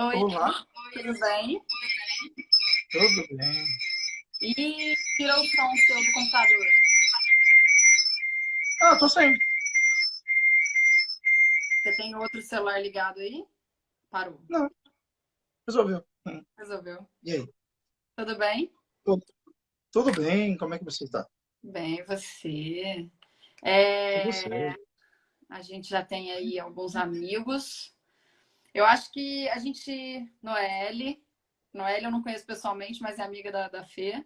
Oi, Olá, tudo bem? tudo bem? E tirou o som seu do computador. Ah, tô sem. Você tem outro celular ligado aí? Parou. Não, resolveu. Resolveu. E aí? Tudo bem? Tudo, tudo bem? Como é que você está? Bem, você. Tudo É, certo. a gente já tem aí alguns amigos. Eu acho que a gente, Noelle eu não conheço pessoalmente, mas é amiga da Fê.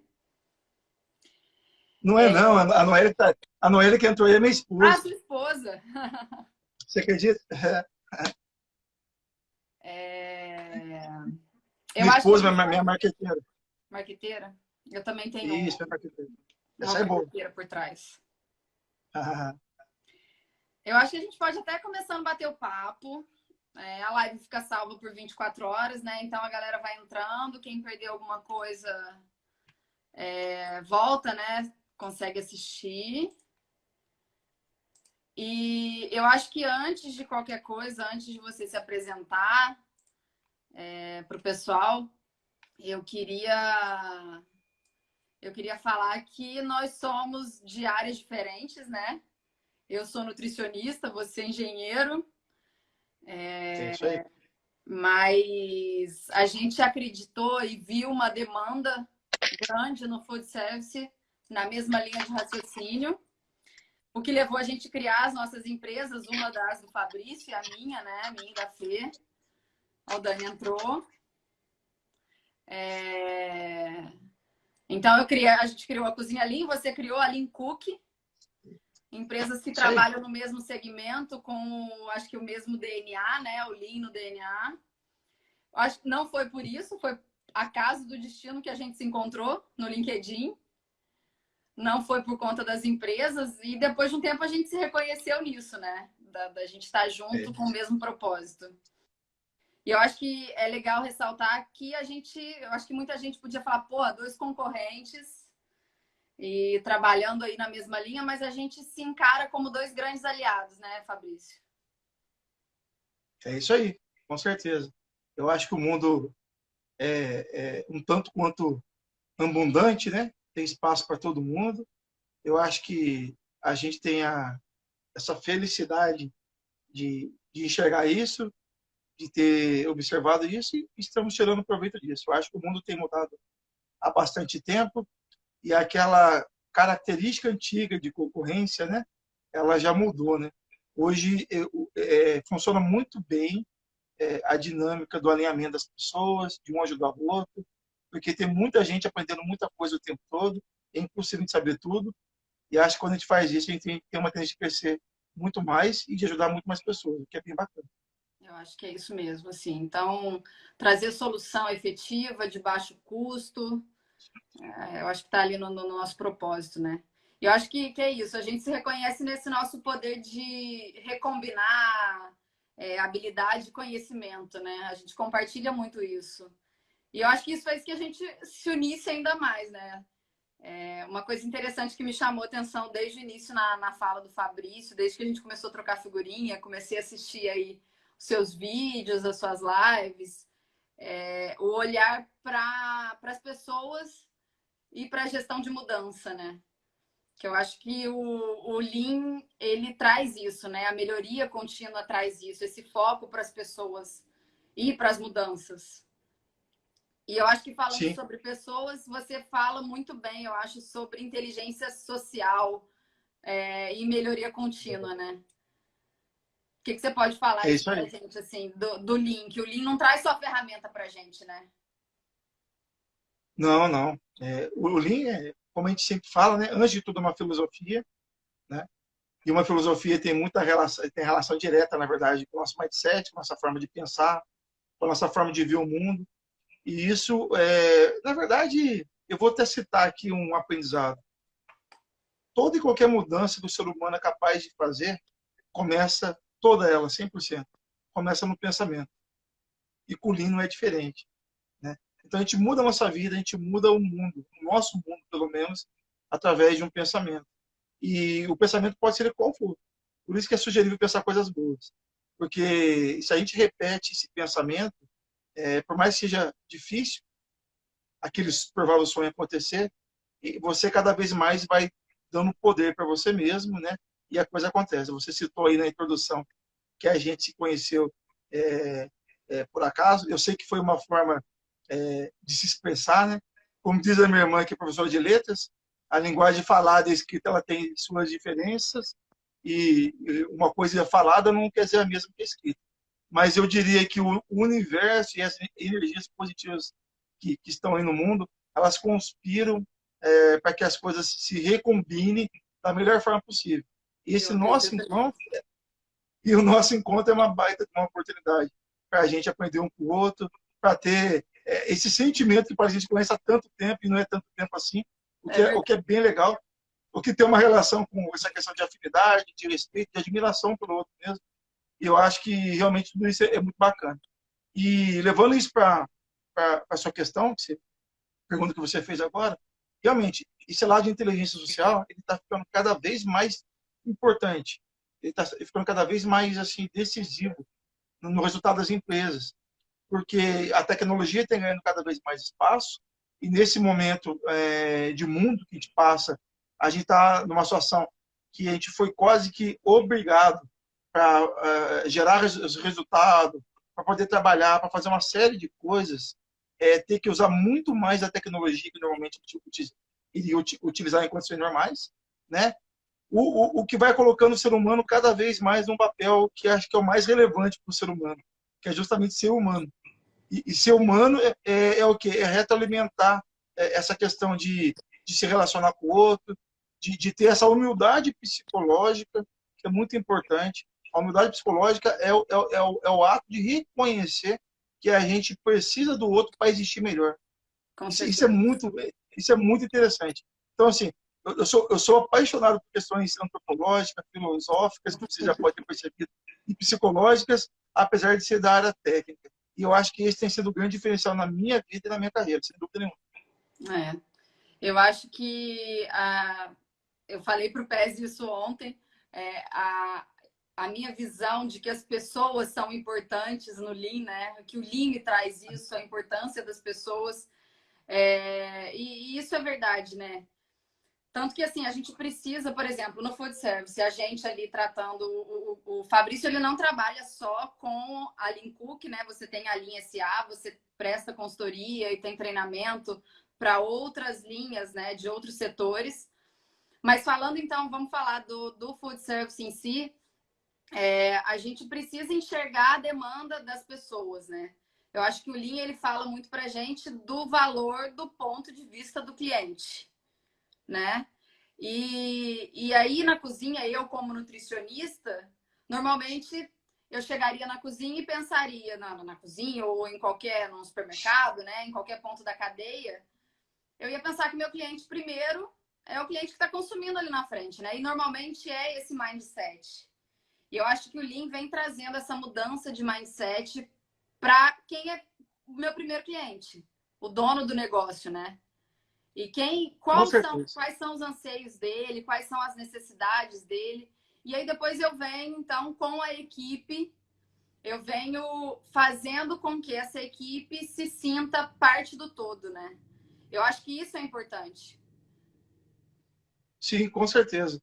Não é não, a Noelle tá, a Noelle que entrou aí é minha Ah, esposa. sua esposa! Você acredita? É, eu Minha acho que a esposa, gente minha pode. marqueteira. Marqueteira? Eu também tenho Isso, minha marqueteira. uma Essa é boa. marqueteira por trás. Ah, Eu acho que a gente pode até começando a bater o papo. A live fica salva por 24 horas, né? Então a galera vai entrando. Quem perdeu alguma coisa volta, né? Consegue assistir. E eu acho que antes de qualquer coisa, antes de você se apresentar para o pessoal, eu queria, eu queria falar que nós somos de áreas diferentes, né? Eu sou nutricionista, você é engenheiro. é isso aí. Mas a gente acreditou e viu uma demanda grande no food service na mesma linha de raciocínio, o que levou a gente a criar as nossas empresas, uma das do Fabrício e a minha, né? A minha e da Fê. O Dani entrou. Então a gente criou a Cozinha Lean, você criou a Lean Cook, empresas que Isso aí. trabalham no mesmo segmento, com acho que o mesmo DNA, né? O Lean no DNA. Acho que não foi por isso, foi acaso do destino que a gente se encontrou no LinkedIn. Não foi por conta das empresas. E depois de um tempo a gente se reconheceu nisso, né? Da gente estar É, junto com o mesmo propósito. E eu acho que é legal ressaltar que eu acho que muita gente podia falar, pô, dois concorrentes e trabalhando aí na mesma linha, mas a gente se encara como dois grandes aliados, né, Fabrício? é isso aí, com certeza. Eu acho que o mundo é um tanto quanto abundante, né? Tem espaço para todo mundo. Eu acho que a gente tem essa felicidade de enxergar isso, de ter observado isso e estamos tirando proveito disso. Eu acho que o mundo tem mudado há bastante tempo e aquela característica antiga de concorrência, né, ela já mudou, né? Hoje funciona muito bem a dinâmica do alinhamento das pessoas, de um ajudar o outro, porque tem muita gente aprendendo muita coisa o tempo todo, é impossível de saber tudo, e acho que quando a gente faz isso, a gente tem uma tendência de crescer muito mais e de ajudar muito mais pessoas, o que é bem bacana. Eu acho que é isso mesmo, assim. Então, trazer solução efetiva, de baixo custo, eu acho que está ali no nosso propósito, né? E eu acho que é isso. A gente se reconhece nesse nosso poder de recombinar habilidade e conhecimento, né? A gente compartilha muito isso. E eu acho que isso fez que a gente se unisse ainda mais, né? Uma coisa interessante que me chamou a atenção desde o início na fala do Fabrício, desde que a gente começou a trocar figurinha, comecei a assistir aí os seus vídeos, as suas lives, o olhar para as pessoas e para a gestão de mudança, né? Que eu acho que o Lean, ele traz isso, né? A melhoria contínua traz isso, esse foco para as pessoas e para as mudanças. E eu acho que falando Sim, sobre pessoas, você fala muito bem, eu acho, sobre inteligência social e melhoria contínua, né? O que você pode falar é aí isso pra aí. gente, assim, do Lean? Que o Lean não traz só ferramenta pra gente, né? Não, não. O Lean, como a gente sempre fala, né, antes de tudo, é uma filosofia, né? E uma filosofia tem muita relação, tem relação direta, na verdade, com o nosso mindset, com a nossa forma de pensar, com a nossa forma de ver o mundo. E isso, na verdade, eu vou até citar aqui um aprendizado. Toda e qualquer mudança que o ser humano é capaz de fazer, começa, toda ela, 100%, começa no pensamento. E com o Lean não é diferente. Né? Então a gente muda a nossa vida, a gente muda o mundo, o nosso mundo, pelo menos, através de um pensamento. E o pensamento pode ser qual for. Por isso que é sugerível pensar coisas boas. Porque se a gente repete esse pensamento, por mais que seja difícil aquele provável sonho acontecer, e você cada vez mais vai dando poder para você mesmo, né? E a coisa acontece. Você citou aí na introdução que a gente se conheceu por acaso. Eu sei que foi uma forma de se expressar, né? Como diz a minha irmã, que é professora de letras, a linguagem falada e escrita ela tem suas diferenças, e uma coisa falada não quer dizer a mesma que escrita. Mas eu diria que o universo e as energias positivas que estão aí no mundo, elas conspiram para que as coisas se recombinem da melhor forma possível. E esse Eu nosso acredito encontro, nisso. e o nosso encontro é uma baita, uma oportunidade para a gente aprender um com o outro, para ter esse sentimento que parece que a gente conhece há tanto tempo e não é tanto tempo assim, É o que verdade. é bem legal, o que tem uma relação com essa questão de afinidade, de respeito, de admiração pelo outro mesmo. E eu acho que realmente tudo isso é muito bacana. E levando isso para a sua questão, que você, pergunta que você fez agora, realmente, esse lado de inteligência social, ele está ficando cada vez mais importante. Ele está ficando cada vez mais assim decisivo no resultado das empresas, porque a tecnologia tem ganhando cada vez mais espaço, e nesse momento de mundo que a gente passa, a gente está numa situação que a gente foi quase que obrigado para gerar os resultados, para poder trabalhar, para fazer uma série de coisas, ter que usar muito mais da tecnologia que normalmente iria utilizar em condições normais, né? O que vai colocando o ser humano cada vez mais num papel que acho que é o mais relevante para o ser humano, que é justamente ser humano. E ser humano é o quê? É retroalimentar essa questão de se relacionar com o outro, de ter essa humildade psicológica, que é muito importante. A humildade psicológica é o ato de reconhecer que a gente precisa do outro para existir melhor. Com Isso, certeza. isso é muito interessante. Então, assim, eu sou apaixonado por questões antropológicas, filosóficas, que você já pode ter percebido, e psicológicas, apesar de ser da área técnica. E eu acho que esse tem sido o grande diferencial na minha vida e na minha carreira, sem dúvida nenhuma. É. Eu acho que eu falei para o Pés isso ontem, é, a, a minha visão de que as pessoas são importantes no Lean, né? Que o Lean me traz isso, a importância das pessoas. E isso é verdade, né? Tanto que, assim, a gente precisa, por exemplo, no food service, a gente ali tratando o Fabrício, ele não trabalha só com a Lean Cook, né? Você tem a Lean SA, você presta consultoria e tem treinamento para outras linhas, né, de outros setores. Mas falando, então, vamos falar do food service em si, a gente precisa enxergar a demanda das pessoas, né? Eu acho que o Lean, ele fala muito para a gente do valor do ponto de vista do cliente, né? E aí na cozinha, eu como nutricionista, normalmente eu chegaria na cozinha e pensaria na cozinha ou em qualquer, num supermercado, né? Em qualquer ponto da cadeia, eu ia pensar que meu cliente primeiro é o cliente que está consumindo ali na frente, né? E normalmente é esse mindset. E eu acho que o Lean vem trazendo essa mudança de mindset para quem é o meu primeiro cliente, o dono do negócio, né? E Com certeza. quais são os anseios dele, quais são as necessidades dele. E aí depois eu venho, então, com a equipe, eu venho fazendo com que essa equipe se sinta parte do todo, né? Eu acho que isso é importante. Sim, com certeza.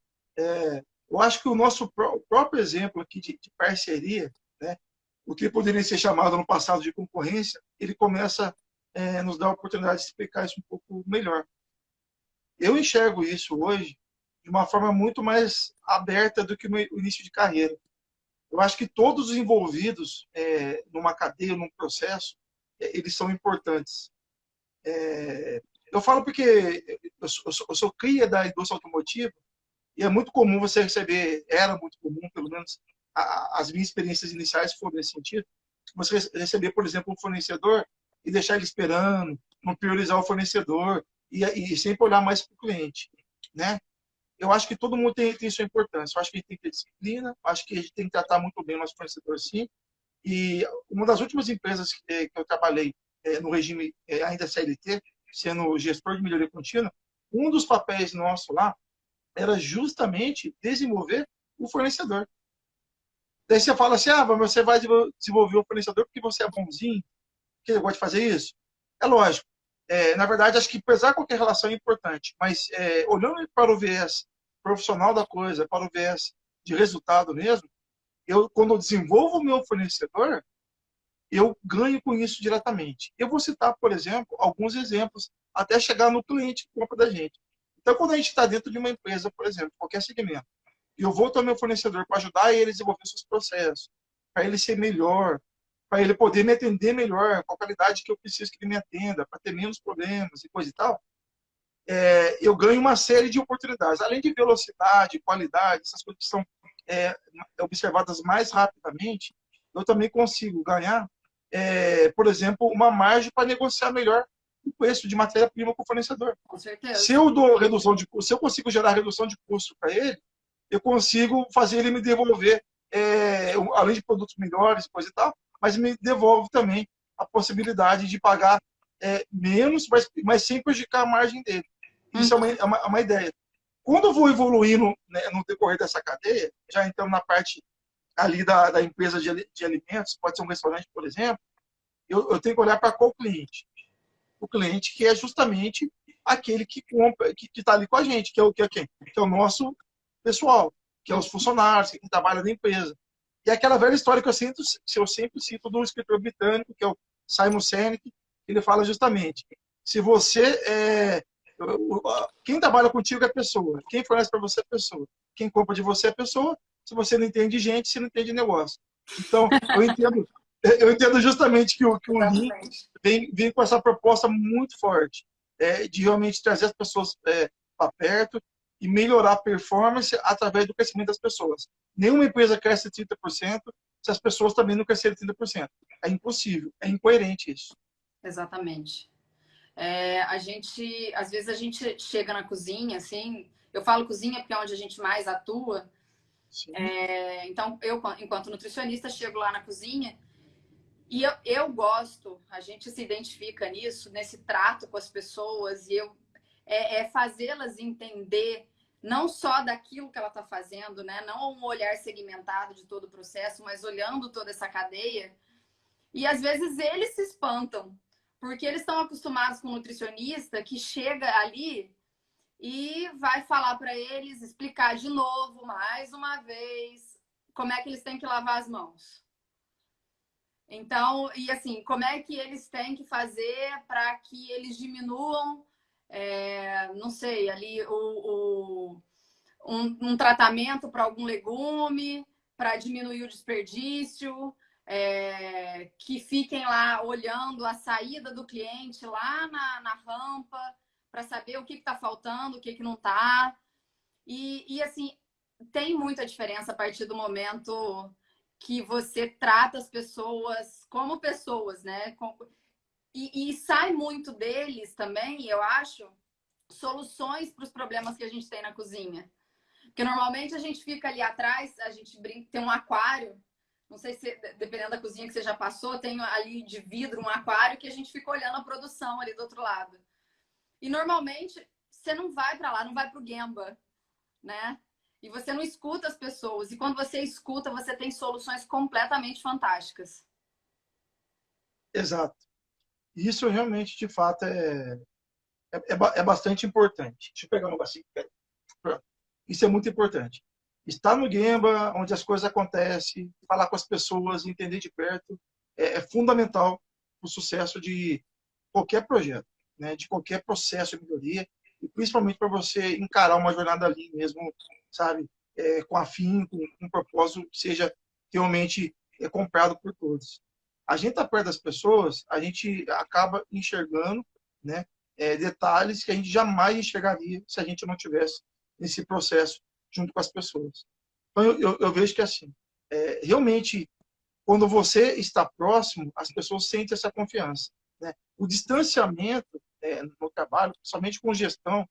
Eu acho que o nosso próprio exemplo aqui de parceria, né, o que poderia ser chamado no passado de concorrência, ele começa a nos dar a oportunidade de explicar isso um pouco melhor. Eu enxergo isso hoje de uma forma muito mais aberta do que no início de carreira. Eu acho que todos os envolvidos numa cadeia, num processo, eles são importantes. Eu falo porque eu sou cria da indústria automotiva e é muito comum você receber, era muito comum, pelo menos as minhas experiências iniciais foram nesse sentido, você receber, por exemplo, um fornecedor e deixar ele esperando, não priorizar o fornecedor e sempre olhar mais para o cliente, né? Eu acho que todo mundo tem sua importância. Eu acho que a gente tem que ter disciplina, acho que a gente tem que tratar muito bem o nosso fornecedor, sim. E uma das últimas empresas que eu trabalhei no regime ainda CLT, sendo gestor de melhoria contínua, um dos papéis nossos lá era justamente desenvolver o fornecedor. Daí você fala assim, mas você vai desenvolver o fornecedor porque você é bonzinho, que ele gosta de fazer isso? É lógico. Na verdade, acho que pesar qualquer relação é importante, mas olhando para o viés profissional da coisa, para o viés de resultado mesmo, quando eu desenvolvo o meu fornecedor, eu ganho com isso diretamente. Eu vou citar, por exemplo, alguns exemplos, até chegar no cliente que compra da gente. Então, quando a gente está dentro de uma empresa, por exemplo, qualquer segmento, e eu vou ter o meu fornecedor para ajudar ele a desenvolver seus processos, para ele ser melhor, para ele poder me atender melhor, com a qualidade que eu preciso que ele me atenda, para ter menos problemas e coisa e tal, eu ganho uma série de oportunidades. Além de velocidade, qualidade, essas coisas que são observadas mais rapidamente, eu também consigo ganhar, por exemplo, uma margem para negociar melhor o preço de matéria-prima com o fornecedor. Com certeza. Se eu dou redução de custo, se eu consigo gerar redução de custo para ele, eu consigo fazer ele me devolver, além de produtos melhores, coisa e tal, mas me devolve também a possibilidade de pagar menos, mas sem prejudicar a margem dele. Isso é uma ideia. Quando eu vou evoluindo, né, no decorrer dessa cadeia, já entrando na parte ali da empresa de alimentos, pode ser um restaurante, por exemplo, eu tenho que olhar para qual cliente? O cliente que é justamente aquele que compra, que está ali com a gente, que é quem? Que é o nosso pessoal, que é os funcionários, que trabalha na empresa. E aquela velha história que eu sempre cito do escritor britânico, que é o Simon Sinek, ele fala justamente, se você quem trabalha contigo é a pessoa, quem fornece para você é a pessoa, quem compra de você é a pessoa, se você não entende de gente, você não entende de negócio. Então, eu entendo justamente que o Lean vem com essa proposta muito forte, de realmente trazer as pessoas para perto e melhorar a performance através do crescimento das pessoas. Nenhuma empresa cresce 30% se as pessoas também não crescerem 30%. É impossível, é incoerente isso. Exatamente. Às vezes a gente chega na cozinha, assim, eu falo cozinha porque é onde a gente mais atua. Então, eu, enquanto nutricionista, chego lá na cozinha e eu gosto, a gente se identifica nisso, nesse trato com as pessoas, e fazê-las entender não só daquilo que ela está fazendo, né? Não um olhar segmentado de todo o processo, mas olhando toda essa cadeia. E às vezes eles se espantam, porque eles estão acostumados com um nutricionista que chega ali e vai falar para eles, explicar de novo, mais uma vez, como é que eles têm que lavar as mãos. Então, e assim, como é que eles têm que fazer para que eles diminuam, não sei, ali um tratamento para algum legume, para diminuir o desperdício, que fiquem lá olhando a saída do cliente lá na rampa, para saber o que está faltando, o que não está. E assim, tem muita diferença a partir do momento que você trata as pessoas como pessoas, né? E sai muito deles também, eu acho, soluções para os problemas que a gente tem na cozinha. Porque normalmente a gente fica ali atrás, a gente brinca, tem um aquário, não sei se, dependendo da cozinha que você já passou, tem ali de vidro um aquário que a gente fica olhando a produção ali do outro lado. E normalmente você não vai para lá, não vai para o Gemba, né? E você não escuta as pessoas. E quando você escuta, você tem soluções completamente fantásticas. Exato. Isso realmente, de fato, é bastante importante. Deixa eu pegar um negocinho. Isso é muito importante. Estar no Gemba, onde as coisas acontecem, falar com as pessoas, entender de perto, é fundamental para o sucesso de qualquer projeto, né? De qualquer processo de melhoria, e principalmente para você encarar uma jornada ali mesmo, sabe? Com afinco, com um propósito que seja realmente comprado por todos. A gente está perto das pessoas, a gente acaba enxergando, né, detalhes que a gente jamais enxergaria se a gente não tivesse nesse processo junto com as pessoas. Então, eu vejo que, assim, realmente, quando você está próximo, as pessoas sentem essa confiança, né? O distanciamento no trabalho, somente com gestão,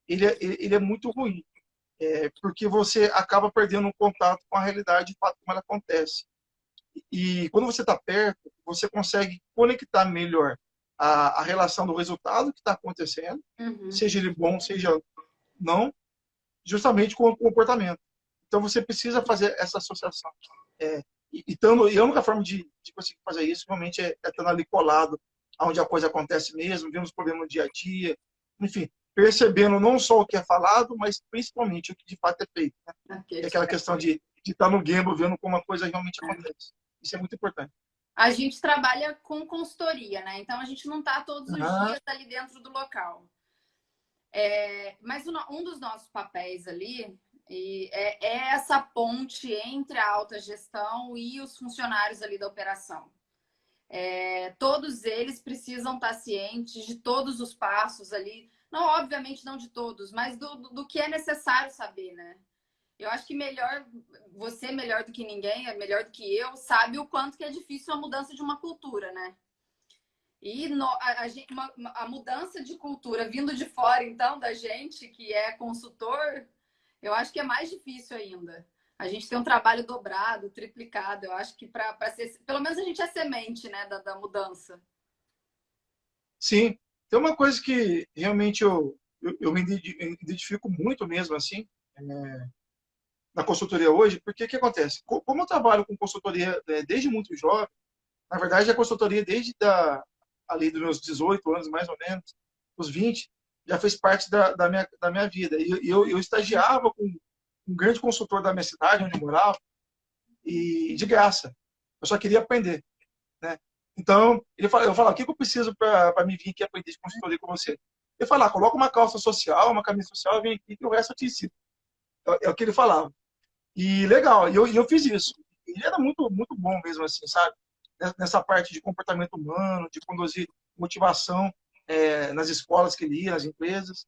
ele é muito ruim, porque você acaba perdendo um contato com a realidade, de fato, como ela acontece. E quando você está perto, você consegue conectar melhor a relação do resultado que está acontecendo, seja ele bom, seja não, justamente com o comportamento. Então, você precisa fazer essa associação. e a única forma de conseguir fazer isso realmente é estando ali colado, onde a coisa acontece mesmo, vendo os problemas no dia a dia, enfim, percebendo não só o que é falado, mas principalmente o que de fato é feito, né? Que é aquela questão de estar no Gembo vendo como a coisa realmente acontece. Isso é muito importante. A gente trabalha com consultoria, né? Então a gente não está todos os dias ali dentro do local. Mas um dos nossos papéis ali é essa ponte entre a alta gestão e os funcionários ali da operação. Todos eles precisam estar cientes de todos os passos ali. Não, obviamente não de todos, mas do que é necessário saber, né? Eu acho que você melhor do que ninguém, é melhor do que eu, sabe o quanto que é difícil a mudança de uma cultura, né? E a mudança de cultura vindo de fora, então, da gente, que é consultor, eu acho que é mais difícil ainda. A gente tem um trabalho dobrado, triplicado. Eu acho que para ser... Pelo menos a gente é semente, né, da mudança. Sim. Tem uma coisa que realmente eu me identifico muito mesmo, assim, na consultoria hoje, porque o que acontece? Como eu trabalho com consultoria desde muito jovem, na verdade, a consultoria desde ali dos meus 18 anos, mais ou menos, os 20, já fez parte da minha vida. E eu estagiava com um grande consultor da minha cidade, onde eu morava, e de graça. Eu só queria aprender, né? Então, eu falava, o que eu preciso para me vir aqui aprender de consultoria com você? Ele falava, coloca uma calça social, uma camisa social, vem aqui que o resto eu te ensino. É o que ele falava. E legal, eu fiz isso. Ele era muito, muito bom mesmo, assim, sabe? Nessa parte de comportamento humano, de conduzir motivação nas escolas que ele ia, nas empresas.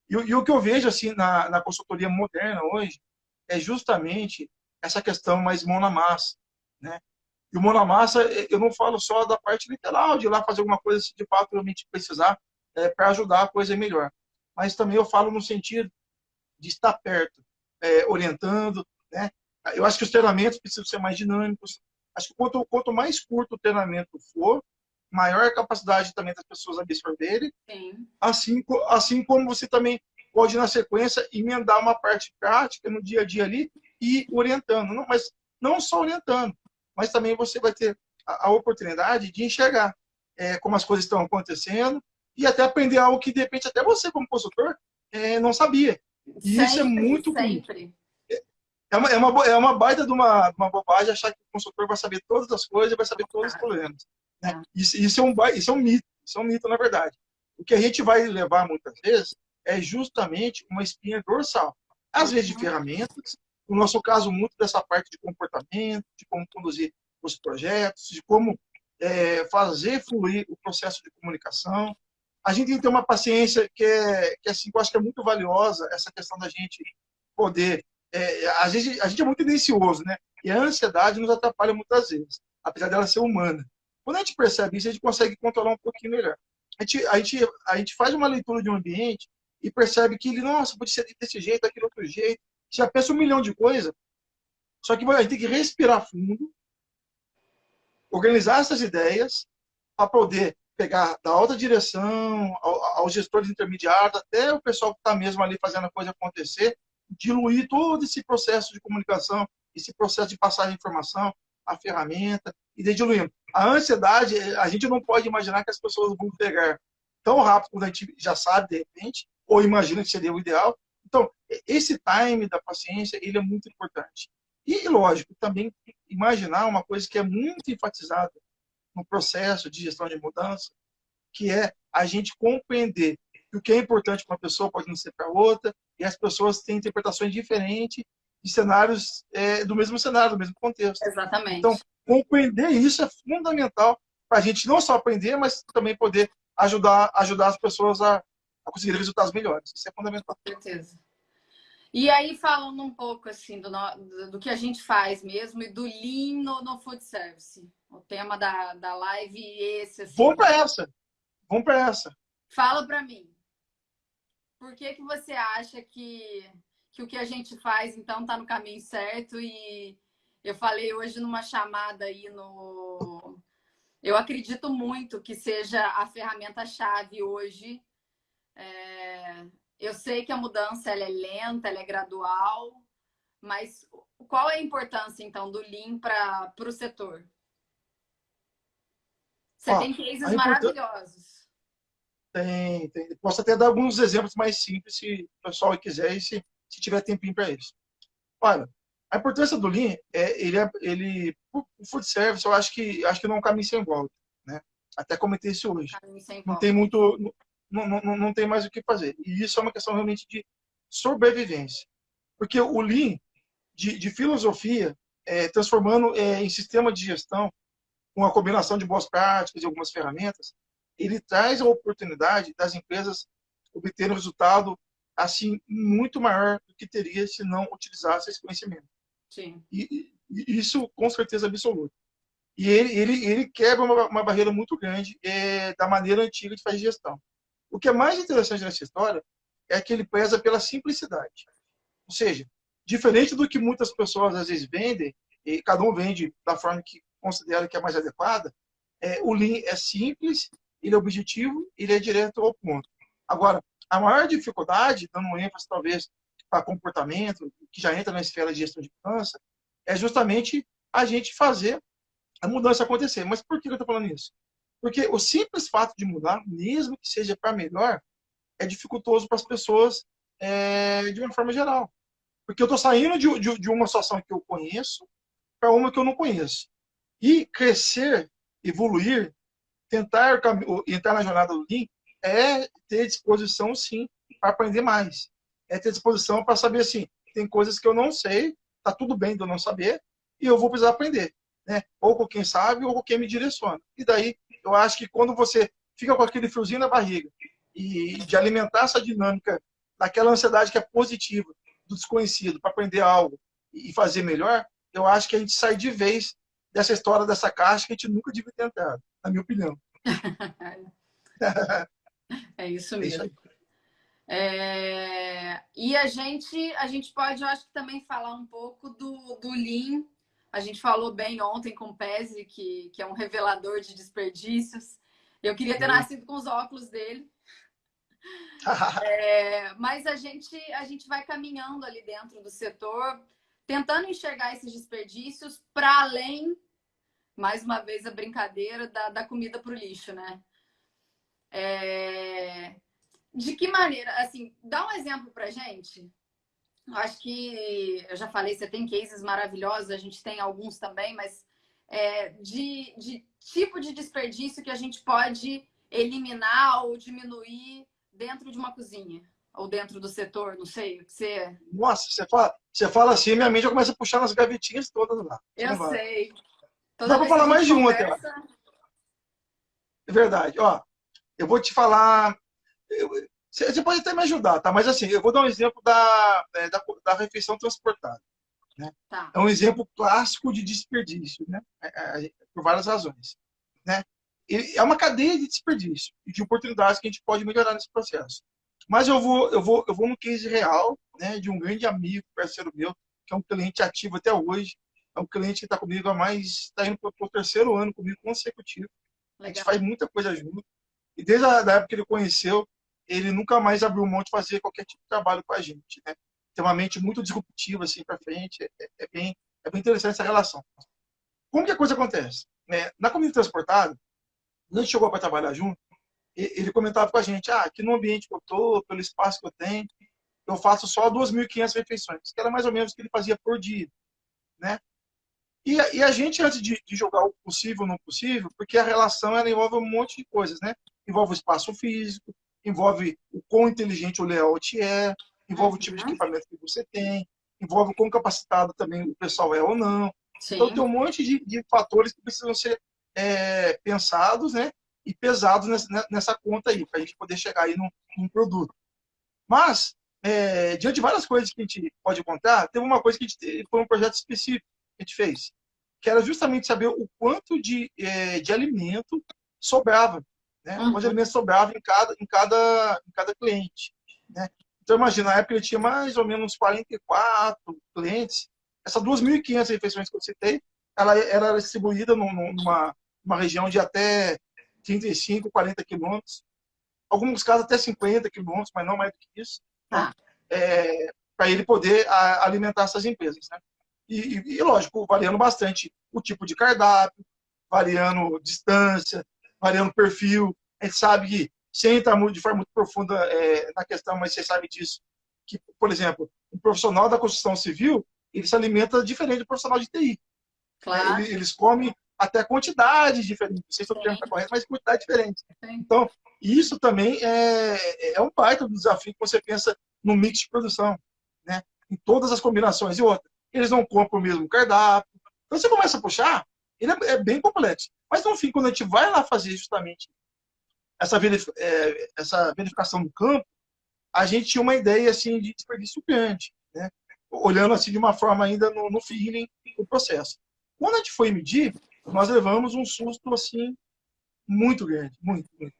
E o que eu vejo, assim, na consultoria moderna hoje, é justamente essa questão mais mão na massa, né? E o mão na massa, eu não falo só da parte literal, de ir lá fazer alguma coisa se de fato realmente precisar, para ajudar a coisa melhor. Mas também eu falo no sentido de estar perto, orientando, né? Eu acho que os treinamentos precisam ser mais dinâmicos. Acho que quanto mais curto o treinamento for, maior a capacidade também das pessoas absorverem. Sim. Assim como você também pode, na sequência, emendar uma parte prática no dia a dia ali e orientando. Não, mas não só orientando, mas também você vai ter a oportunidade de enxergar como as coisas estão acontecendo e até aprender algo que, de repente, até você, como consultor, não sabia. E isso é muito bonito. Sempre. É uma baita de uma bobagem achar que o consultor vai saber todas as coisas e vai saber todos os problemas. Né? Isso é um mito. Isso é um mito, na verdade. O que a gente vai levar, muitas vezes, é justamente uma espinha dorsal. Às vezes de ferramentas, no nosso caso, muito dessa parte de comportamento, de como conduzir os projetos, de como fazer fluir o processo de comunicação. A gente tem que ter uma paciência que assim, eu acho que é muito valiosa, essa questão da gente poder... às vezes, a gente é muito tendencioso, né? E a ansiedade nos atrapalha muitas vezes, apesar dela ser humana. Quando a gente percebe isso, a gente consegue controlar um pouquinho melhor. A gente faz uma leitura de um ambiente e percebe que ele, nossa, pode ser desse jeito, daquele outro jeito. Já pensa um milhão de coisas, só que a gente tem que respirar fundo, organizar essas ideias, para poder pegar da alta direção, aos gestores intermediários, até o pessoal que está mesmo ali fazendo a coisa acontecer, diluir todo esse processo de comunicação, esse processo de passar a informação, a ferramenta, e diluindo. A ansiedade, a gente não pode imaginar que as pessoas vão pegar tão rápido quando a gente já sabe, de repente, ou imagina que seria o ideal. Então, esse time da paciência, ele é muito importante. E, lógico, também imaginar uma coisa que é muito enfatizada no processo de gestão de mudança, que é a gente compreender que o que é importante para uma pessoa pode não ser para outra, e as pessoas têm interpretações diferentes de cenários do mesmo cenário, do mesmo contexto. Exatamente. Então, compreender isso é fundamental para a gente não só aprender, mas também poder ajudar as pessoas a conseguir resultados melhores. Isso é fundamental. Com certeza. E aí, falando um pouco assim do que a gente faz mesmo e do Lean no food service. O tema da live esse. Assim, Vamos para essa. Vamos para essa. Fala para mim. Por que você acha que o que a gente faz, então, está no caminho certo? E eu falei hoje numa chamada aí no... Eu acredito muito que seja a ferramenta-chave hoje. Eu sei que a mudança ela é lenta, ela é gradual, mas qual é a importância, então, do Lean para o setor? Você Ó, tem cases a importância maravilhosos. tem. Posso até dar alguns exemplos mais simples, se o pessoal quiser e se tiver tempinho para isso. Olha, a importância do Lean, o food service, eu acho que não é um caminho sem volta, né? Até comentei isso hoje. Caminho sem Não tem volta. muito, não tem mais o que fazer. E isso é uma questão realmente de sobrevivência. Porque o Lean, de filosofia, transformando em sistema de gestão, com a combinação de boas práticas e algumas ferramentas, ele traz a oportunidade das empresas obterem um resultado assim muito maior do que teria se não utilizasse esse conhecimento. Sim. E isso com certeza absoluta. E ele quebra uma barreira muito grande da maneira antiga de fazer gestão. O que é mais interessante nessa história é que ele preza pela simplicidade. Ou seja, diferente do que muitas pessoas às vezes vendem, e cada um vende da forma que considera que é mais adequada, o Lean é simples, ele é objetivo, ele é direto ao ponto. Agora, a maior dificuldade, dando um ênfase talvez para comportamento, que já entra na esfera de gestão de mudança, é justamente a gente fazer a mudança acontecer. Mas por que eu estou falando isso? Porque o simples fato de mudar, mesmo que seja para melhor, é dificultoso para as pessoas de uma forma geral. Porque eu estou saindo de uma situação que eu conheço para uma que eu não conheço. E crescer, evoluir, tentar entrar na jornada do Lean é ter disposição, sim, para aprender mais. É ter disposição para saber, assim, tem coisas que eu não sei, tá tudo bem de eu não saber, e eu vou precisar aprender. Né? Ou com quem sabe, ou com quem me direciona. E daí, eu acho que quando você fica com aquele friozinho na barriga e de alimentar essa dinâmica daquela ansiedade que é positiva, do desconhecido, para aprender algo e fazer melhor, eu acho que a gente sai de vez dessa história, dessa caixa que a gente nunca devia ter entrado, na minha opinião. É isso É isso mesmo. aí. E a gente pode, eu acho que também falar um pouco do Lean. A gente falou bem ontem com o Pezzi, que é um revelador de desperdícios. Eu queria ter nascido com os óculos dele. Mas a gente vai caminhando ali dentro do setor, tentando enxergar esses desperdícios para além, mais uma vez, a brincadeira da comida para o lixo, né? De que maneira? Assim, dá um exemplo para gente. Acho que eu já falei, você tem cases maravilhosos, a gente tem alguns também, mas de tipo de desperdício que a gente pode eliminar ou diminuir dentro de uma cozinha ou dentro do setor, não sei o que você. Nossa, você fala assim, minha mente já começa a puxar nas gavetinhas todas lá. Você Eu não vai. sei. Dá Toda para vez que a falar mais gente de um até lá. conversa. É verdade. Ó, eu vou te falar. Você pode até me ajudar, tá? Mas assim, eu vou dar um exemplo da refeição transportada. Né? Tá. É um exemplo clássico de desperdício, né? Por várias razões. Né? É uma cadeia de desperdício e de oportunidades que a gente pode melhorar nesse processo. Mas eu vou no case real, né, de um grande amigo, parceiro meu, que é um cliente ativo até hoje. É um cliente que está comigo está indo para o terceiro ano comigo consecutivo. A gente Legal. faz muita coisa junto. E desde a da época que ele conheceu, ele nunca mais abriu mão de fazer qualquer tipo de trabalho com a gente. Né? Tem uma mente muito disruptiva assim para frente. É bem interessante essa relação. Como que a coisa acontece? Na comida transportada, quando a gente chegou para trabalhar junto, ele comentava com a gente, aqui no ambiente que eu estou, pelo espaço que eu tenho, eu faço só 2.500 refeições, que era mais ou menos o que ele fazia por dia. Né? E a gente, antes de jogar o possível ou não possível, porque a relação ela envolve um monte de coisas, né? Envolve o espaço físico, envolve o quão inteligente o layout envolve o tipo de equipamento que você tem, envolve o quão capacitado também o pessoal é ou não. Então, Sim. tem um monte de fatores que precisam ser pensados, né? E pesados nessa conta aí, para a gente poder chegar aí num produto. Mas, diante de várias coisas que a gente pode contar, teve uma coisa que foi um projeto específico que a gente fez, que era justamente saber o quanto de alimento sobrava, né? Quanto de alimento sobrava em cada cliente. Né? Então, imagina, na época ele tinha mais ou menos 44 clientes. Essas 2.500 refeições que eu citei, ela era distribuída numa região de até 35, 40 quilômetros. Alguns casos até 50 quilômetros, mas não mais do que isso. Né? Tá. Para ele poder alimentar essas empresas. Né? E, lógico, variando bastante o tipo de cardápio, variando distância, variando perfil. A gente sabe que, sem entrar de forma muito profunda na questão, mas você sabe disso, que, por exemplo, um profissional da construção civil, ele se alimenta diferente do profissional de TI. Claro. Eles comem até quantidades diferentes. Não sei se o termo está correto, mas quantidade diferente. Então, isso também é um baita do desafio que você pensa no mix de produção, né? Em todas as combinações. E outra, eles não compram o mesmo cardápio. Então, você começa a puxar, ele é bem complexo. Mas, no fim, quando a gente vai lá fazer justamente essa verificação do campo, a gente tinha uma ideia assim, de desperdício grande, né? Olhando assim de uma forma ainda no feeling do processo. Quando a gente foi medir, nós levamos um susto assim muito grande, muito, muito.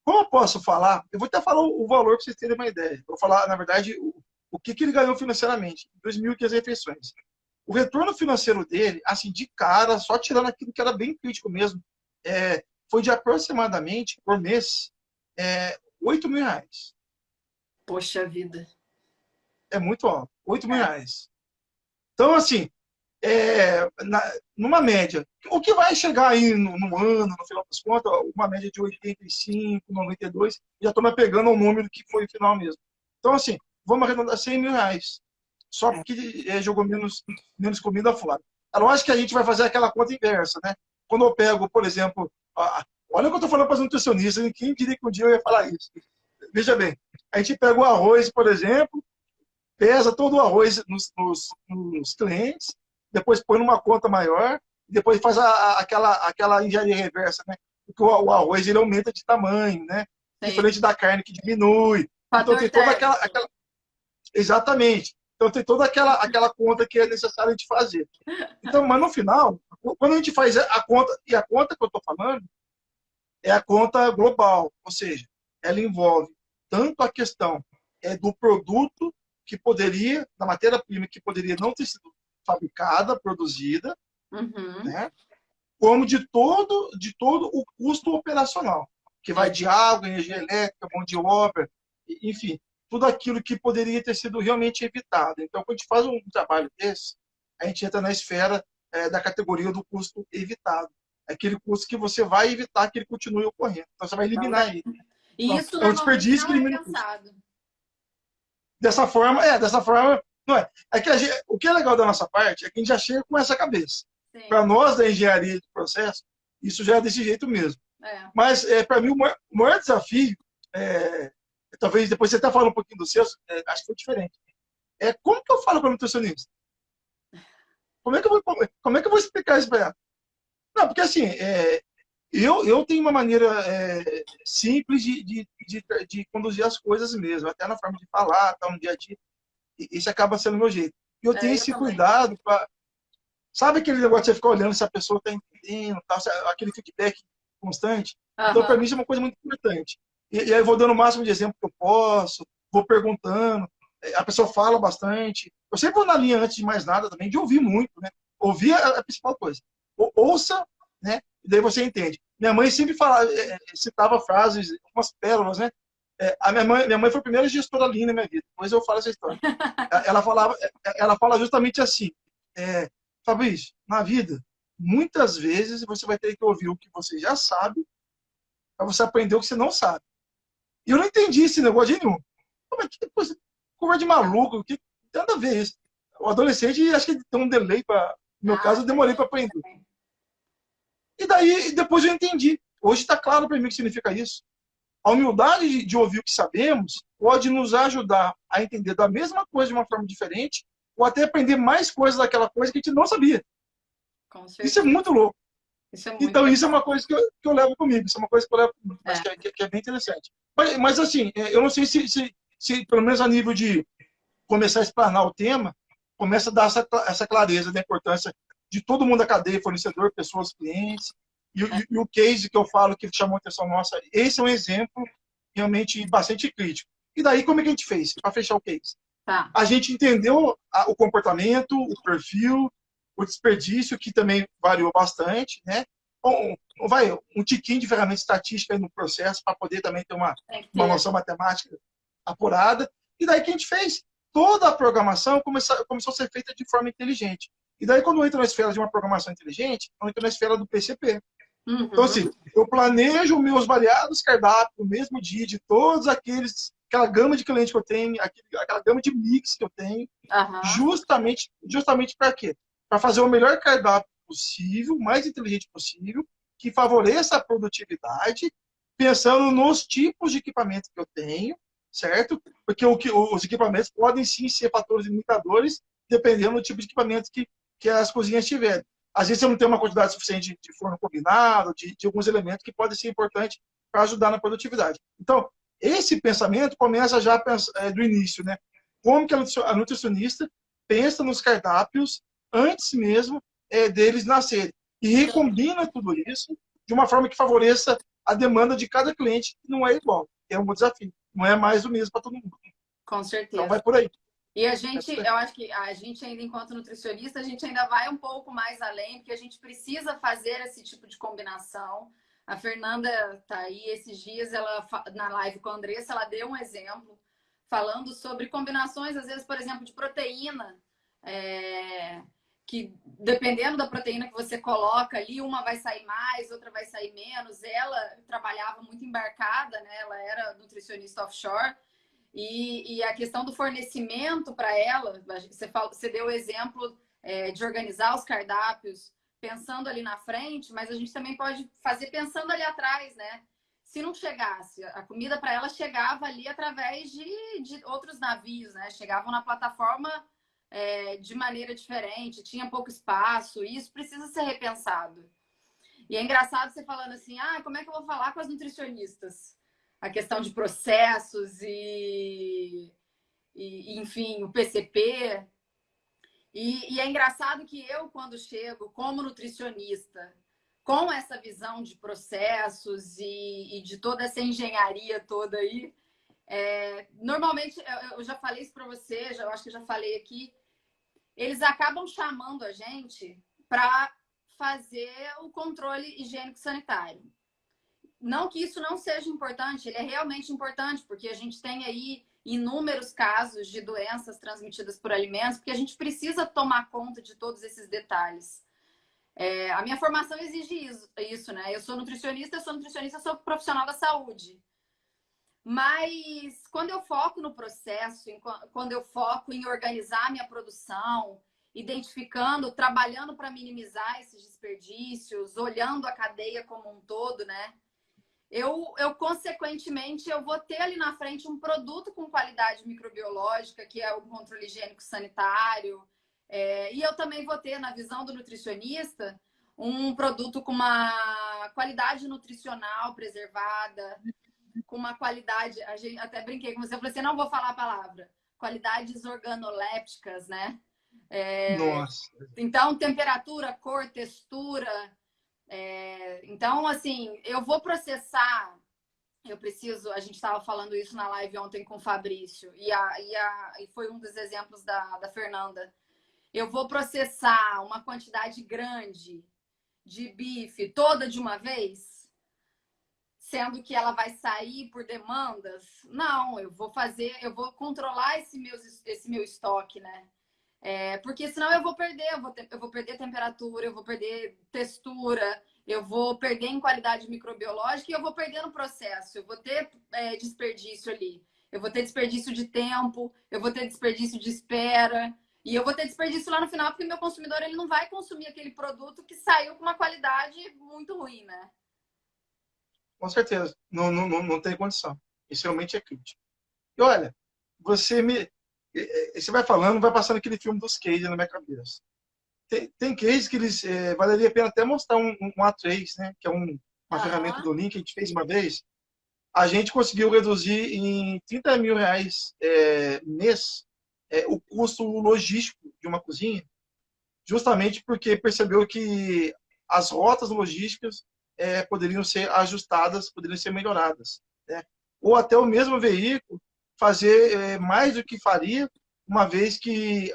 Como eu posso falar? Eu vou até falar o valor para vocês terem uma ideia. Eu vou falar, na verdade, o que ele ganhou financeiramente, 2.500 refeições. O retorno financeiro dele, assim, de cara, só tirando aquilo que era bem crítico mesmo, foi de aproximadamente, por mês, R$ 8.000. Poxa vida. É muito alto, R$ 8.000. Então, assim, numa média, o que vai chegar aí no ano, no final das contas, uma média de 85, 92, já estou me pegando ao número que foi o final mesmo. Então, assim, vamos arredondar R$ 100.000, só porque jogou menos comida fora. É lógico que a gente vai fazer aquela conta inversa, né? Quando eu pego, por exemplo, olha o que eu estou falando para os nutricionistas, quem diria que um dia eu ia falar isso? Veja bem, a gente pega o arroz, por exemplo, pesa todo o arroz nos clientes, depois põe numa conta maior, depois faz aquela engenharia reversa, né? Porque o arroz ele aumenta de tamanho, né? Sim. Diferente da carne que diminui. Fator então tem toda térmico. Exatamente. Então tem toda aquela conta que é necessário de fazer. Então, mas no final, quando a gente faz a conta, e a conta que eu estou falando é a conta global, ou seja, ela envolve tanto a questão do produto que poderia, da matéria-prima que poderia não ter sido fabricada, produzida, né? Como de todo o custo operacional, que vai de água, energia elétrica, mão de obra, enfim, tudo aquilo que poderia ter sido realmente evitado. Então, quando a gente faz um trabalho desse, a gente entra na esfera da categoria do custo evitado. Aquele custo que você vai evitar que ele continue ocorrendo. Então, você vai eliminar ele. E então, isso é um normalmente desperdício que não é elimina o custo. pensado. Dessa forma, não é. Que o que é legal da nossa parte é que a gente já chega com essa cabeça. Para nós da engenharia de processo, isso já é desse jeito mesmo. Mas, para mim, o maior desafio, talvez depois você até fala um pouquinho do seu, acho que foi diferente. Como que eu falo para o nutricionista? Como é que eu vou explicar isso para ela? Não, porque assim, eu tenho uma maneira simples de conduzir as coisas mesmo, até na forma de falar, tá, no dia a dia. Isso acaba sendo o meu jeito. E eu tenho esse cuidado para... Sabe aquele negócio de você ficar olhando se a pessoa está entendendo, tá, aquele feedback constante? Então, para mim, isso é uma coisa muito importante. E aí eu vou dando o máximo de exemplo que eu posso, vou perguntando, a pessoa fala bastante. Eu sempre vou na linha, antes de mais nada, também, de ouvir muito, né? Ouvir é a principal coisa. Ouça, né? E daí você entende. Minha mãe sempre citava frases, umas pérolas, né? A minha mãe foi a primeira gestora Lean na minha vida. Depois eu falo essa história. Ela fala justamente assim, Fabrício, na vida, muitas vezes você vai ter que ouvir o que você já sabe para você aprender o que você não sabe. E eu não entendi esse negócio de nenhum. Como é que coisa de maluco? Que nada a ver isso. O adolescente, acho que tem um delay para... No meu caso, eu demorei para aprender. E daí, depois eu entendi. Hoje está claro para mim o que significa isso. A humildade de ouvir o que sabemos pode nos ajudar a entender da mesma coisa de uma forma diferente ou até aprender mais coisas daquela coisa que a gente não sabia. Isso é muito louco. Então, isso é uma coisa que eu levo comigo. Isso é uma coisa que eu levo comigo. Acho que é bem interessante. Mas, assim, eu não sei se, pelo menos a nível de começar a explanar o tema, começa a dar essa clareza da importância de todo mundo da cadeia, fornecedor, pessoas, clientes. E o case que eu falo que chamou a atenção nossa, esse é um exemplo realmente bastante crítico. E daí, como é que a gente fez para fechar o case? A gente entendeu o comportamento, o perfil, o desperdício, que também variou bastante, né? Um tiquinho de ferramenta estatística aí no processo para poder também ter uma noção matemática apurada. E daí, o que a gente fez? toda a programação começou a ser feita de forma inteligente. E daí, quando eu entro na esfera de uma programação inteligente, eu entro na esfera do PCP. Então, assim, eu planejo meus variados cardápios no mesmo dia de todos aquela gama de clientes que eu tenho, aquela gama de mix que eu tenho, justamente para quê? Para fazer o melhor cardápio possível, o mais inteligente possível, que favoreça a produtividade, pensando nos tipos de equipamento que eu tenho, certo? Porque os equipamentos podem sim ser fatores limitadores, dependendo do tipo de equipamento que as cozinhas tiverem. Às vezes você não tem uma quantidade suficiente de forno combinado, de alguns elementos que podem ser importantes para ajudar na produtividade. Então, esse pensamento começa já do início, né? Como que a nutricionista pensa nos cardápios antes mesmo deles nascerem. E recombina tudo isso de uma forma que favoreça a demanda de cada cliente, que não é igual. É um desafio. Não é mais o mesmo para todo mundo. Com certeza. Então, vai por aí. E eu acho que a gente ainda, enquanto nutricionista, a gente ainda vai um pouco mais além, porque a gente precisa fazer esse tipo de combinação. A Fernanda tá aí, esses dias, ela, na live com a Andressa, ela deu um exemplo falando sobre combinações, às vezes, por exemplo, de proteína, que dependendo da proteína que você coloca ali, uma vai sair mais, outra vai sair menos. Ela trabalhava muito embarcada, né? Ela era nutricionista offshore. E a questão do fornecimento para ela, você deu o exemplo de organizar os cardápios pensando ali na frente, mas a gente também pode fazer pensando ali atrás, né? Se não chegasse, a comida para ela chegava ali através de outros navios, né? Chegavam na plataforma de maneira diferente, tinha pouco espaço, e isso precisa ser repensado. E é engraçado você falando assim, como é que eu vou falar com as nutricionistas? A questão de processos enfim, o PCP. E é engraçado que eu, quando chego como nutricionista, com essa visão de processos e de toda essa engenharia toda aí, normalmente, eu já falei isso para você, eu acho que já falei aqui, eles acabam chamando a gente para fazer o controle higiênico-sanitário. Não que isso não seja importante, ele é realmente importante, porque a gente tem aí inúmeros casos de doenças transmitidas por alimentos, porque a gente precisa tomar conta de todos esses detalhes. A minha formação exige isso, né? Eu sou nutricionista, sou profissional da saúde. Mas quando eu foco no processo, quando eu foco em organizar a minha produção, identificando, trabalhando para minimizar esses desperdícios, olhando a cadeia como um todo, né? Eu consequentemente, eu vou ter ali na frente um produto com qualidade microbiológica, que é o controle higiênico sanitário, e eu também vou ter, na visão do nutricionista, um produto com uma qualidade nutricional preservada, com uma qualidade, a gente até brinquei com você, eu falei assim, não vou falar a palavra, qualidades organolépticas, né? Nossa. Então, temperatura, cor, textura. Então, assim, eu vou processar. Eu preciso. A gente estava falando isso na live ontem com o Fabrício, e foi um dos exemplos da Fernanda. Eu vou processar uma quantidade grande de bife toda de uma vez, sendo que ela vai sair por demandas? Não, eu vou controlar esse meu estoque, né? Porque senão eu vou perder, eu vou perder temperatura, eu vou perder textura, eu vou perder em qualidade microbiológica e eu vou perder no processo. Eu vou ter desperdício ali. Eu vou ter desperdício de tempo, eu vou ter desperdício de espera e eu vou ter desperdício lá no final porque meu consumidor ele não vai consumir aquele produto que saiu com uma qualidade muito ruim, né? Com certeza. Não tem condição. Isso realmente é crítico. E olha, você vai falando, vai passando aquele filme dos cases na minha cabeça. Tem cases que eles valeria a pena até mostrar um A3, né? Que é uma ferramenta do Lean que a gente fez uma vez. A gente conseguiu reduzir em 30 mil reais mês o custo logístico de uma cozinha, justamente porque percebeu que as rotas logísticas poderiam ser ajustadas, poderiam ser melhoradas, né? Ou até o mesmo veículo fazer mais do que faria, uma vez que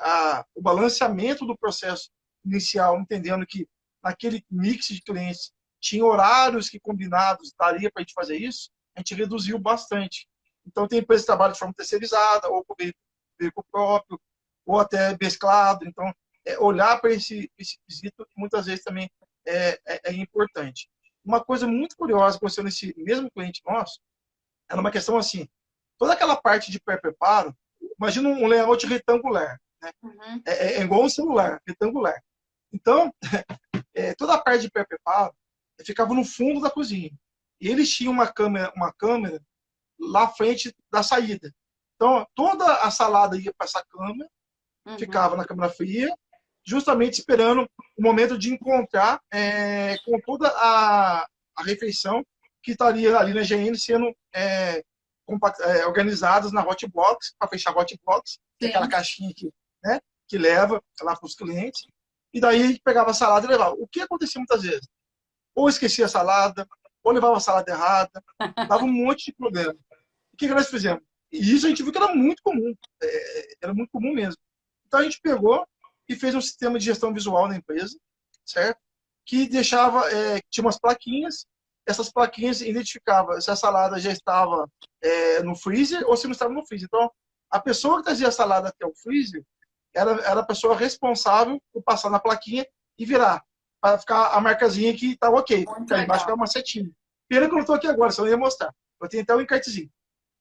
o balanceamento do processo inicial, entendendo que naquele mix de clientes tinha horários que combinados daria para a gente fazer isso, a gente reduziu bastante. Então, tem empresas que trabalham de forma terceirizada ou com veículo veículo próprio, ou até mesclado. Então, olhar para esse quesito muitas vezes também é importante. Uma coisa muito curiosa que aconteceu nesse mesmo cliente nosso, era uma questão assim, toda aquela parte de pré-preparo, imagina um layout retangular, né? Uhum. É igual um celular, retangular. Então, toda a parte de pré-preparo ficava no fundo da cozinha. E eles tinham uma câmera lá à frente da saída. Então, toda a salada ia para essa câmera, ficava na câmera fria, justamente esperando o momento de encontrar com toda a refeição que estaria ali na GN sendo organizadas na hotbox, para fechar a hotbox, que é aquela caixinha né, que leva lá para os clientes. E daí a gente pegava a salada e levava. O que acontecia muitas vezes? Ou esquecia a salada, ou levava a salada errada, dava um monte de problema. O que nós fizemos? E isso a gente viu que era muito comum mesmo. Então a gente pegou e fez um sistema de gestão visual na empresa, certo? Que deixava, tinha umas plaquinhas, essas plaquinhas identificavam se a salada já estava no freezer ou se não estava no freezer. Então, a pessoa que trazia a salada até o freezer era a pessoa responsável por passar na plaquinha e virar, para ficar a marcazinha que estava ok. Então, embaixo ficava uma setinha. Pena que eu não estou aqui agora, senão eu ia mostrar. Eu tenho até um encartezinho.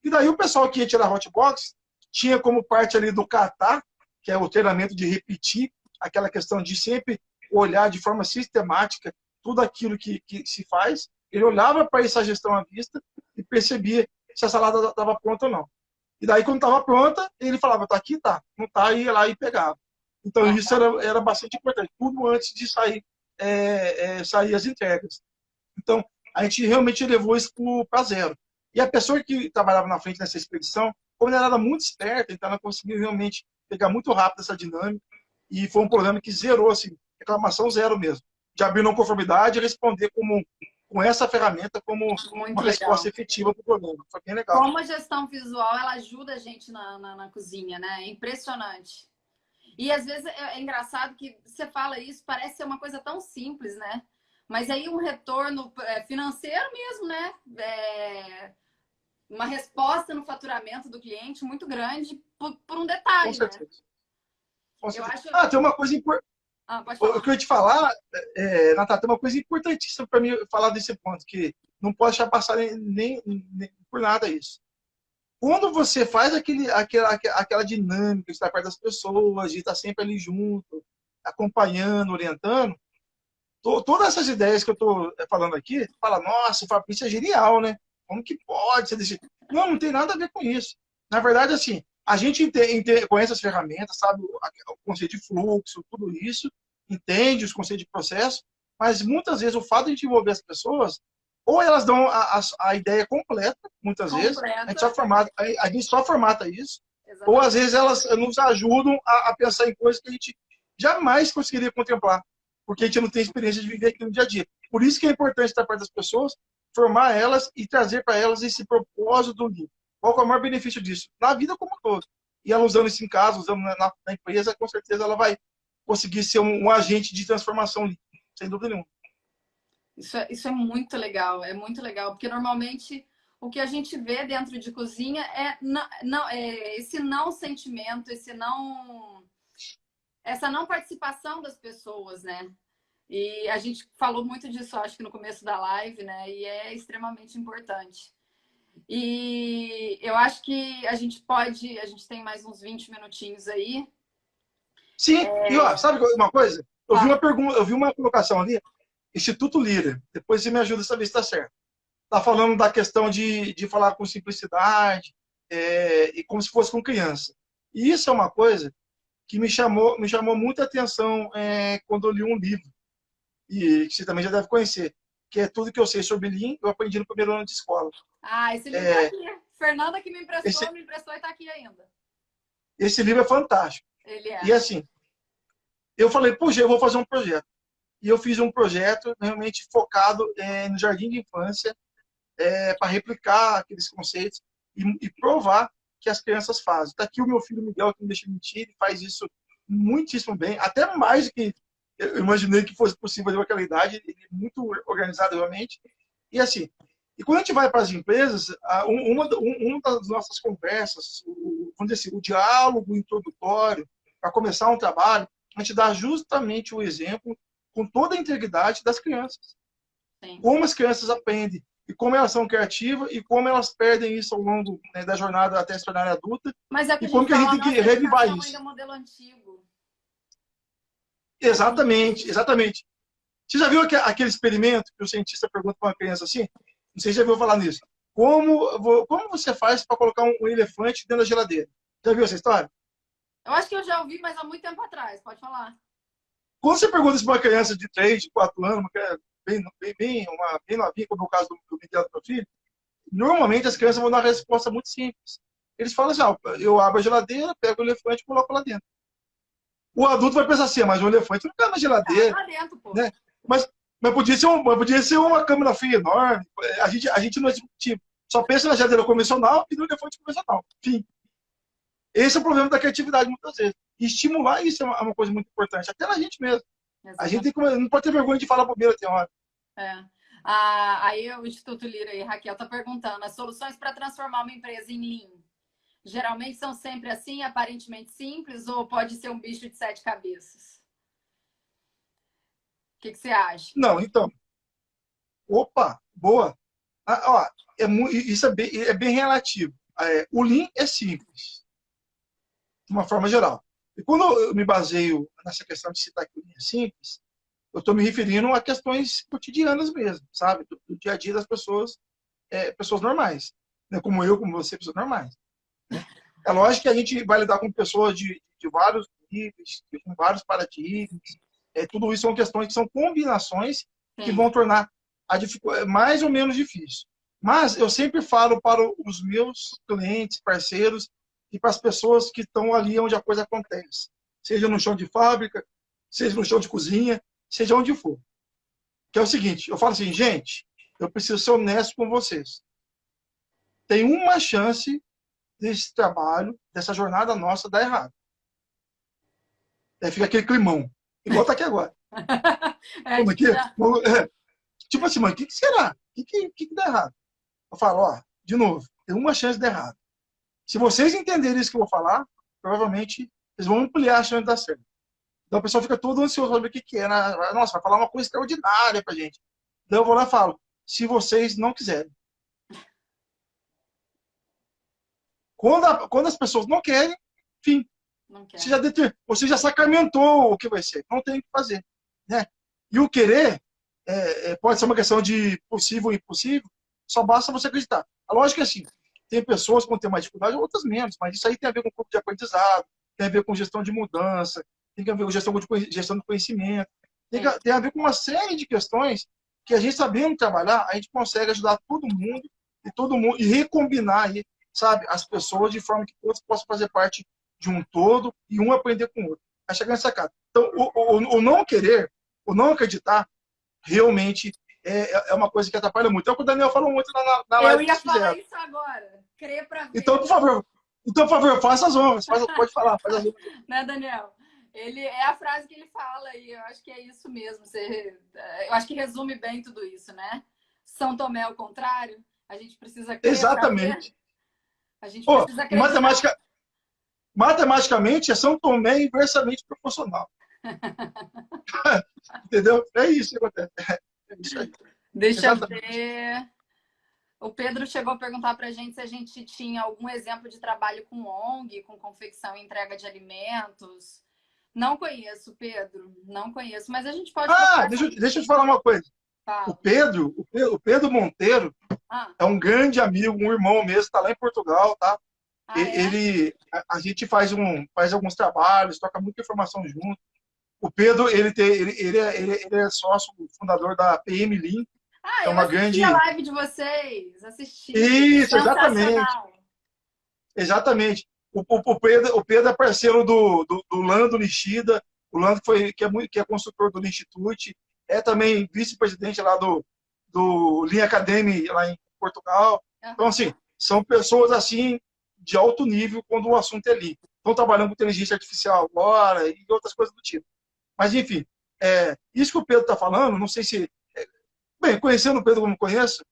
E daí o pessoal que ia tirar hotbox tinha como parte ali do kata, que é o treinamento de repetir, aquela questão de sempre olhar de forma sistemática tudo aquilo que se faz. Ele olhava para essa gestão à vista e percebia se a salada estava pronta ou não. E daí, quando estava pronta, ele falava, tá aqui, tá. Não tá, ia lá e pegava. Então, isso era bastante importante. Tudo antes de sair as entregas. Então, a gente realmente levou isso para zero. E a pessoa que trabalhava na frente nessa expedição, como ela era muito esperta, então ela conseguiu realmente pegar muito rápido essa dinâmica, e foi um programa que zerou, assim, reclamação zero mesmo. De abrir não conformidade e responder com essa ferramenta como uma resposta efetiva para o programa. Foi bem legal. Como a gestão visual, ela ajuda a gente na cozinha, né? É impressionante. E às vezes é engraçado que você fala isso, parece ser uma coisa tão simples, né? Mas aí um retorno financeiro mesmo, né? Uma resposta no faturamento do cliente muito grande por um detalhe, Com certeza. né? Com certeza. Tem uma coisa importante. O que eu ia te falar, Natália, tem uma coisa importantíssima para mim falar desse ponto, que não pode deixar passar nem por nada isso. Quando você faz aquela dinâmica de estar perto das pessoas, de estar sempre ali junto, acompanhando, orientando, todas essas ideias que eu estou falando aqui, fala, nossa, o Fabrício é genial, né? Como que pode ser desse... Não tem nada a ver com isso. Na verdade, assim, a gente conhece as ferramentas, sabe o conceito de fluxo, tudo isso, entende os conceitos de processo, mas muitas vezes o fato de a gente envolver as pessoas, ou elas dão a ideia completa, muitas vezes, a gente só formata isso, exatamente. Ou às vezes elas nos ajudam a pensar em coisas que a gente jamais conseguiria contemplar, porque a gente não tem experiência de viver aquilo no dia a dia. Por isso que é importante estar perto das pessoas, formar elas e trazer para elas esse propósito do livro. Qual é o maior benefício disso? Na vida como um todo. E ela usando isso em casa, usando na empresa, com certeza ela vai conseguir ser um agente de transformação, sem dúvida nenhuma. Isso é muito legal, porque normalmente o que a gente vê dentro de cozinha é esse não sentimento, essa não participação das pessoas, né? E a gente falou muito disso, acho que no começo da live, né? E é extremamente importante. E eu acho que a gente tem mais uns 20 minutinhos aí. Sim, e ó, sabe uma coisa? Eu vi uma colocação ali, Instituto Lira, depois você me ajuda a saber se está certo. Está falando da questão de falar com simplicidade e como se fosse com criança. E isso é uma coisa que me chamou muita atenção quando eu li um livro, e que você também já deve conhecer, que é Tudo que eu sei sobre Lean, eu aprendi no primeiro ano de escola. Esse livro está aqui. Fernanda que me emprestou e está aqui ainda. Esse livro é fantástico. Ele é. E assim, eu falei, puxa, eu vou fazer um projeto. E eu fiz um projeto realmente focado no jardim de infância, para replicar aqueles conceitos e provar que as crianças fazem. Está aqui o meu filho Miguel, que não deixa mentir, ele faz isso muitíssimo bem, até mais do que eu imaginei que fosse possível fazer aquela idade, ele é muito organizado realmente. E assim, E quando a gente vai para as empresas, uma das nossas conversas, vamos dizer assim, o diálogo introdutório, para começar um trabalho, a gente dá justamente o exemplo com toda a integridade das crianças. Sim. Como as crianças aprendem, e como elas são criativas, e como elas perdem isso ao longo, né, da jornada até se tornarem adultas, Mas é o que e a como gente que a fala, gente a tem que nossa revivar educação ainda isso. é modelo antigo. Exatamente, exatamente. Você já viu aquele experimento que o cientista pergunta para uma criança assim? Não sei se já viu falar nisso. Como você faz para colocar um elefante dentro da geladeira? Já viu essa história? Eu acho que eu já ouvi, mas há muito tempo atrás. Pode falar. Quando você pergunta isso para uma criança de 3, de 4 anos, que é bem novinha, como é o caso do Miguel, do meu filho, normalmente as crianças vão dar uma resposta muito simples. Eles falam assim, eu abro a geladeira, pego o elefante e coloco lá dentro. O adulto vai pensar assim, mas o elefante não está na Tá geladeira. lá dentro, pô. Né? Mas podia ser uma câmera fria enorme. A gente não é tipo, só pensa na geladeira convencional e no elefante convencional. Enfim. Esse é o problema da criatividade, muitas vezes. E estimular isso é uma coisa muito importante, até na gente mesmo. A gente não pode ter vergonha de falar bobeira, tem hora. É. Aí o Instituto Lira e Raquel está perguntando: as soluções para transformar uma empresa em Lean geralmente são sempre assim, aparentemente simples, ou pode ser um bicho de 7 cabeças? O que você acha? Não, então. Opa, boa. Ó, isso é bem relativo. O Lean é simples, de uma forma geral. E quando eu me baseio nessa questão de citar que o Lean é simples, eu estou me referindo a questões cotidianas mesmo, sabe? Do dia a dia das pessoas, pessoas normais. Né? Como eu, como você, pessoas normais. Né? É lógico que a gente vai lidar com pessoas de vários níveis, com vários paradigmas. Tudo isso são questões que são combinações que vão tornar mais ou menos difícil. Mas eu sempre falo para os meus clientes, parceiros e para as pessoas que estão ali onde a coisa acontece. Seja no chão de fábrica, seja no chão de cozinha, seja onde for. Que é o seguinte, eu falo assim, gente, eu preciso ser honesto com vocês. Tem uma chance desse trabalho, dessa jornada nossa, dar errado. Aí fica aquele climão. Igual tá aqui agora. Como aqui? Tipo assim, mano, o que será? O que dá errado? Eu falo, de novo, tem uma chance de dar errado. Se vocês entenderem isso que eu vou falar, provavelmente eles vão ampliar a chance de dar certo. Então a pessoa fica todo ansioso para saber o que é. Nossa, vai falar uma coisa extraordinária pra gente. Então eu vou lá e falo, se vocês não quiserem. Quando as pessoas não querem, enfim, Não quer. você já sacramentou o que vai ser. Não tem o que fazer. Né? E o querer pode ser uma questão de possível ou impossível, só basta você acreditar. A lógica é assim, tem pessoas que vão ter mais dificuldade, outras menos, mas isso aí tem a ver com um pouco de aprendizado, tem a ver com gestão de mudança, tem a ver com gestão de conhecimento, tem a ver com uma série de questões que a gente sabendo trabalhar, a gente consegue ajudar todo mundo e recombinar aí, sabe, as pessoas de forma que todos possam fazer parte de um todo e um aprender com o outro. Vai chegar nessa casa. Então, o não querer, o não acreditar, realmente é uma coisa que atrapalha muito. É o que o Daniel falou muito na live. Eu ia falar isso agora. Crer para ver. Então, por favor, faça as honras. Pode falar, faz as honras. Né, Daniel? É a frase que ele fala e eu acho que é isso mesmo. Eu acho que resume bem tudo isso, né? São Tomé ao contrário. A gente precisa crer. Exatamente. A gente precisa acreditar. Matematicamente, é São Tomé inversamente proporcional. Entendeu? É isso que acontece. É isso aí. Deixa eu ver. O Pedro chegou a perguntar para a gente se a gente tinha algum exemplo de trabalho com ONG, com confecção e entrega de alimentos. Não conheço, Pedro. Não conheço, mas a gente pode... Deixa eu te falar uma coisa. Fala. O Pedro Monteiro é um grande amigo, um irmão mesmo, está lá em Portugal, tá? A gente faz alguns trabalhos, troca muita informação junto. O Pedro, ele é sócio fundador da PM Lean. É uma grande a live de vocês, assisti. Isso, exatamente. O Pedro é parceiro do Lando Nishida, o Lando que é consultor do Institute, é também vice-presidente lá do Lean Academy lá em Portugal. Então, assim, são pessoas assim de alto nível quando o assunto é Lean. Estão trabalhando com inteligência artificial agora e outras coisas do tipo. Mas, enfim, isso que o Pedro está falando, não sei se... Bem, conhecendo o Pedro como conheço,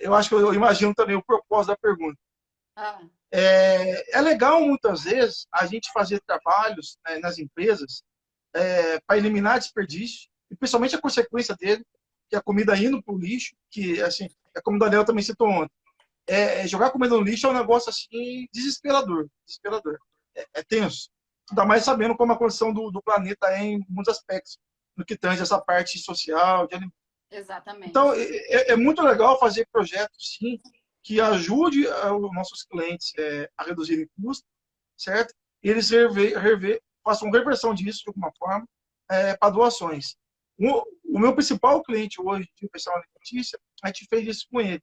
eu acho que eu imagino também o propósito da pergunta. Ah, É legal, muitas vezes, a gente fazer trabalhos, né, nas empresas para eliminar desperdício, e principalmente a consequência dele, que é a comida indo para o lixo, que, assim, é como o Daniel também citou ontem. Jogar comida no lixo é um negócio assim desesperador, desesperador. É tenso. Ainda mais sabendo como a condição do planeta é em muitos aspectos, no que tange essa parte social, de alimentação. Então, exatamente. é muito legal fazer projetos, sim, que ajude os nossos clientes a reduzirem custos, certo? E eles façam reversão disso de alguma forma para doações. O meu principal cliente hoje de pensão alimentícia, a gente fez isso com ele.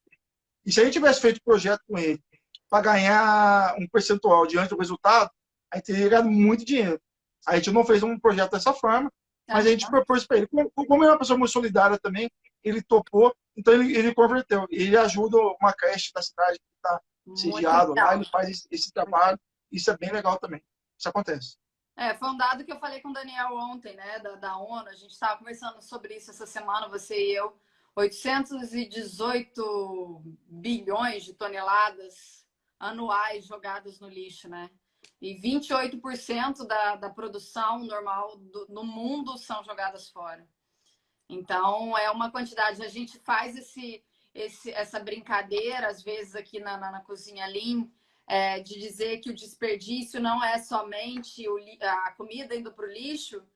E se a gente tivesse feito projeto com ele para ganhar um percentual diante do resultado, a gente teria ganhado muito dinheiro. A gente não fez um projeto dessa forma, mas a gente Aham. propôs para ele. Como é uma pessoa muito solidária também, ele topou, então ele converteu. Ele ajuda uma creche da cidade que está Muito sediado lá, legal. ele faz esse trabalho. Isso é bem legal também. Isso acontece. Foi um dado que eu falei com o Daniel ontem, né, da ONU. A gente estava conversando sobre isso essa semana, você e eu. 818 bilhões de toneladas anuais jogadas no lixo, né? E 28% da produção normal no mundo são jogadas fora. Então, é uma quantidade. A gente faz essa brincadeira, às vezes, aqui na Cozinha Lean, de dizer que o desperdício não é somente a comida indo para o lixo,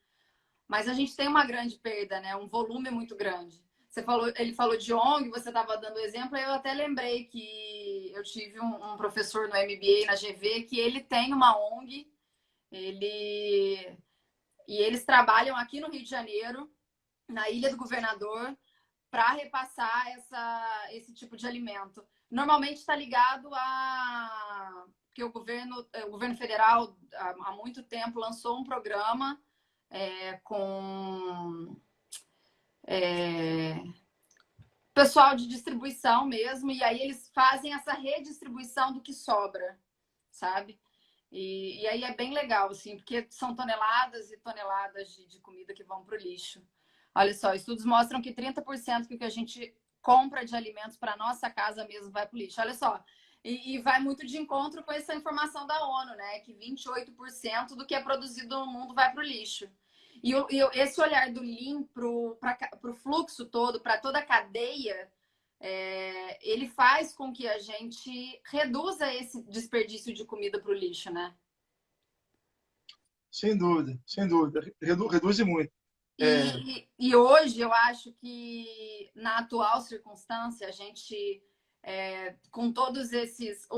mas a gente tem uma grande perda, né? Um volume muito grande. Ele falou de ONG, você estava dando exemplo, eu até lembrei que eu tive um professor no MBA, na GV, que ele tem uma ONG, e eles trabalham aqui no Rio de Janeiro, na Ilha do Governador, para repassar esse tipo de alimento. Normalmente está ligado a que o governo federal há muito tempo lançou um programa com pessoal de distribuição mesmo, e aí eles fazem essa redistribuição do que sobra, sabe? E aí é bem legal, assim, porque são toneladas e toneladas de comida que vão para o lixo. Olha só, estudos mostram que 30% do que a gente compra de alimentos para nossa casa mesmo vai para o lixo. Olha só, e vai muito de encontro com essa informação da ONU, né? Que 28% do que é produzido no mundo vai para o lixo. E esse olhar do Lean para o fluxo todo, para toda a cadeia, ele faz com que a gente reduza esse desperdício de comida para o lixo, né? Sem dúvida, sem dúvida. Reduz muito. E hoje eu acho que na atual circunstância a gente, com todos esses,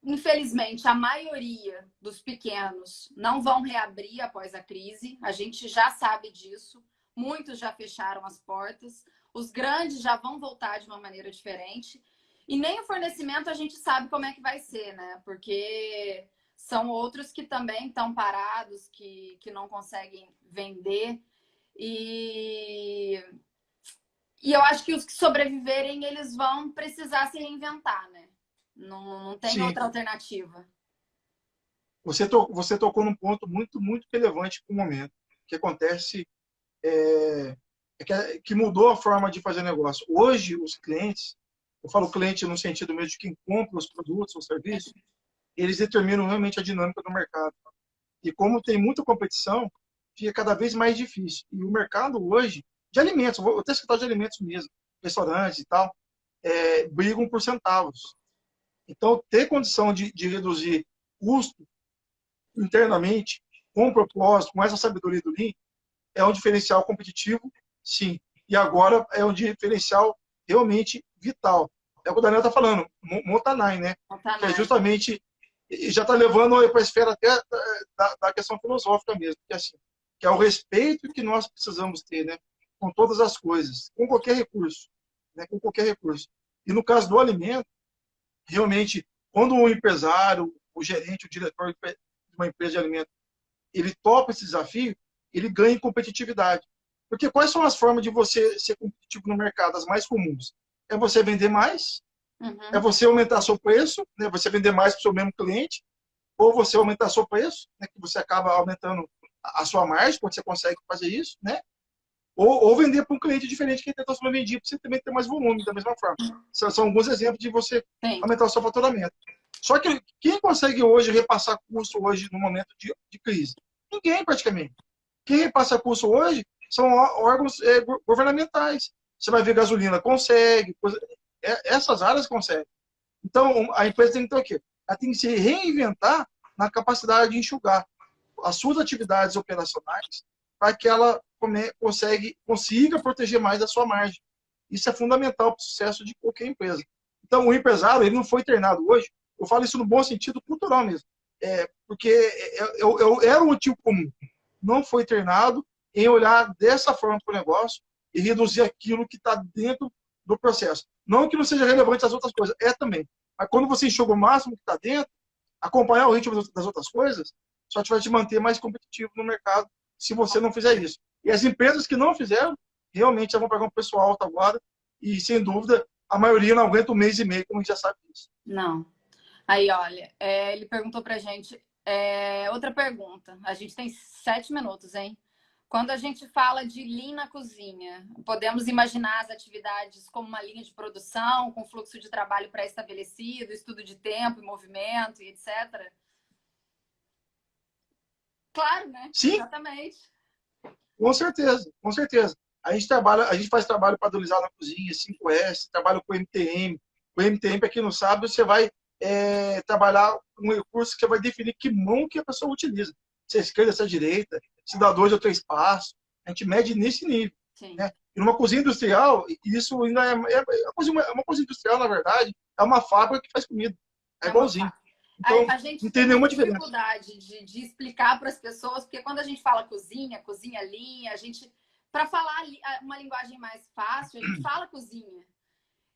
infelizmente a maioria dos pequenos não vão reabrir após a crise, a gente já sabe disso, muitos já fecharam as portas, os grandes já vão voltar de uma maneira diferente, e nem o fornecimento a gente sabe como é que vai ser, né? Porque são outros que também estão parados, que não conseguem vender. E eu acho que os que sobreviverem, eles vão precisar se reinventar, né? Não tem Sim, outra alternativa. você tocou num ponto muito, muito relevante para o momento. O que acontece que mudou a forma de fazer negócio. Hoje, os clientes, eu falo cliente no sentido mesmo de quem compra os produtos ou serviços, eles determinam realmente a dinâmica do mercado. E como tem muita competição, fica cada vez mais difícil. E o mercado hoje, de alimentos, vou até citar de alimentos mesmo, restaurantes e tal, brigam por centavos. Então, ter condição de reduzir custo internamente, com propósito, com essa sabedoria do Lean, é um diferencial competitivo, sim. E agora é um diferencial realmente vital. É o que o Daniel está falando, Montanai, né? Que é Montanai. justamente, e já está levando para a esfera até da questão filosófica mesmo, que é, assim, que é o respeito que nós precisamos ter, né? Com todas as coisas, com qualquer recurso, né? Com qualquer recurso. E no caso do alimento, realmente, quando o empresário, o gerente, o diretor de uma empresa de alimento, ele topa esse desafio, ele ganha em competitividade. Porque quais são as formas de você ser competitivo no mercado? As mais comuns. É você vender mais, é Uhum. você aumentar seu preço, né? Você vender mais para o seu mesmo cliente, ou você aumentar seu preço, né? Que você acaba aumentando a sua margem, quando você consegue fazer isso, né? ou vender para um cliente diferente que tentou se vendia, para você também ter mais volume da mesma forma. São alguns exemplos de você Sim. aumentar o seu faturamento. Só que quem consegue hoje repassar custo hoje no momento de crise? Ninguém, praticamente. Quem repassa custo hoje são órgãos governamentais. Você vai ver gasolina, consegue. Essas áreas conseguem. Então, a empresa tem que ter o quê? Ela tem que se reinventar na capacidade de enxugar as suas atividades operacionais para que ela consiga proteger mais a sua margem. Isso é fundamental para o sucesso de qualquer empresa. Então, o empresário, ele não foi treinado hoje, eu falo isso no bom sentido cultural mesmo, porque era um motivo comum. Não foi treinado em olhar dessa forma para o negócio e reduzir aquilo que está dentro do processo. Não que não seja relevante as outras coisas, também. Mas quando você enxuga o máximo que está dentro, acompanhar o ritmo das outras coisas, só te vai te manter mais competitivo no mercado se você não fizer isso. E as empresas que não fizeram, realmente já vão pegar um preço alto agora e, sem dúvida, a maioria não aguenta um mês e meio, como a gente já sabe disso. Não. Aí, olha, ele perguntou pra gente, outra pergunta. A gente tem 7 minutos, hein? Quando a gente fala de Lean na cozinha, podemos imaginar as atividades como uma linha de produção, com fluxo de trabalho pré-estabelecido, estudo de tempo e movimento, e etc.? Claro, né? Sim. Exatamente. Com certeza, com certeza. A gente faz trabalho padronizado na cozinha, 5S, trabalho com MTM. O MTM, para quem não sabe, você vai trabalhar um recurso que você vai definir que mão que a pessoa utiliza. Se é esquerda, se é direita, se dá 2 ou 3 passos. A gente mede nesse nível. Né? E numa cozinha industrial, isso ainda uma cozinha industrial, na verdade, é uma fábrica que faz comida. É igualzinho. Então, a gente não tem nenhuma diferença. Dificuldade de explicar para as pessoas, porque quando a gente fala cozinha linha, a gente, para falar uma linguagem mais fácil, a gente fala cozinha.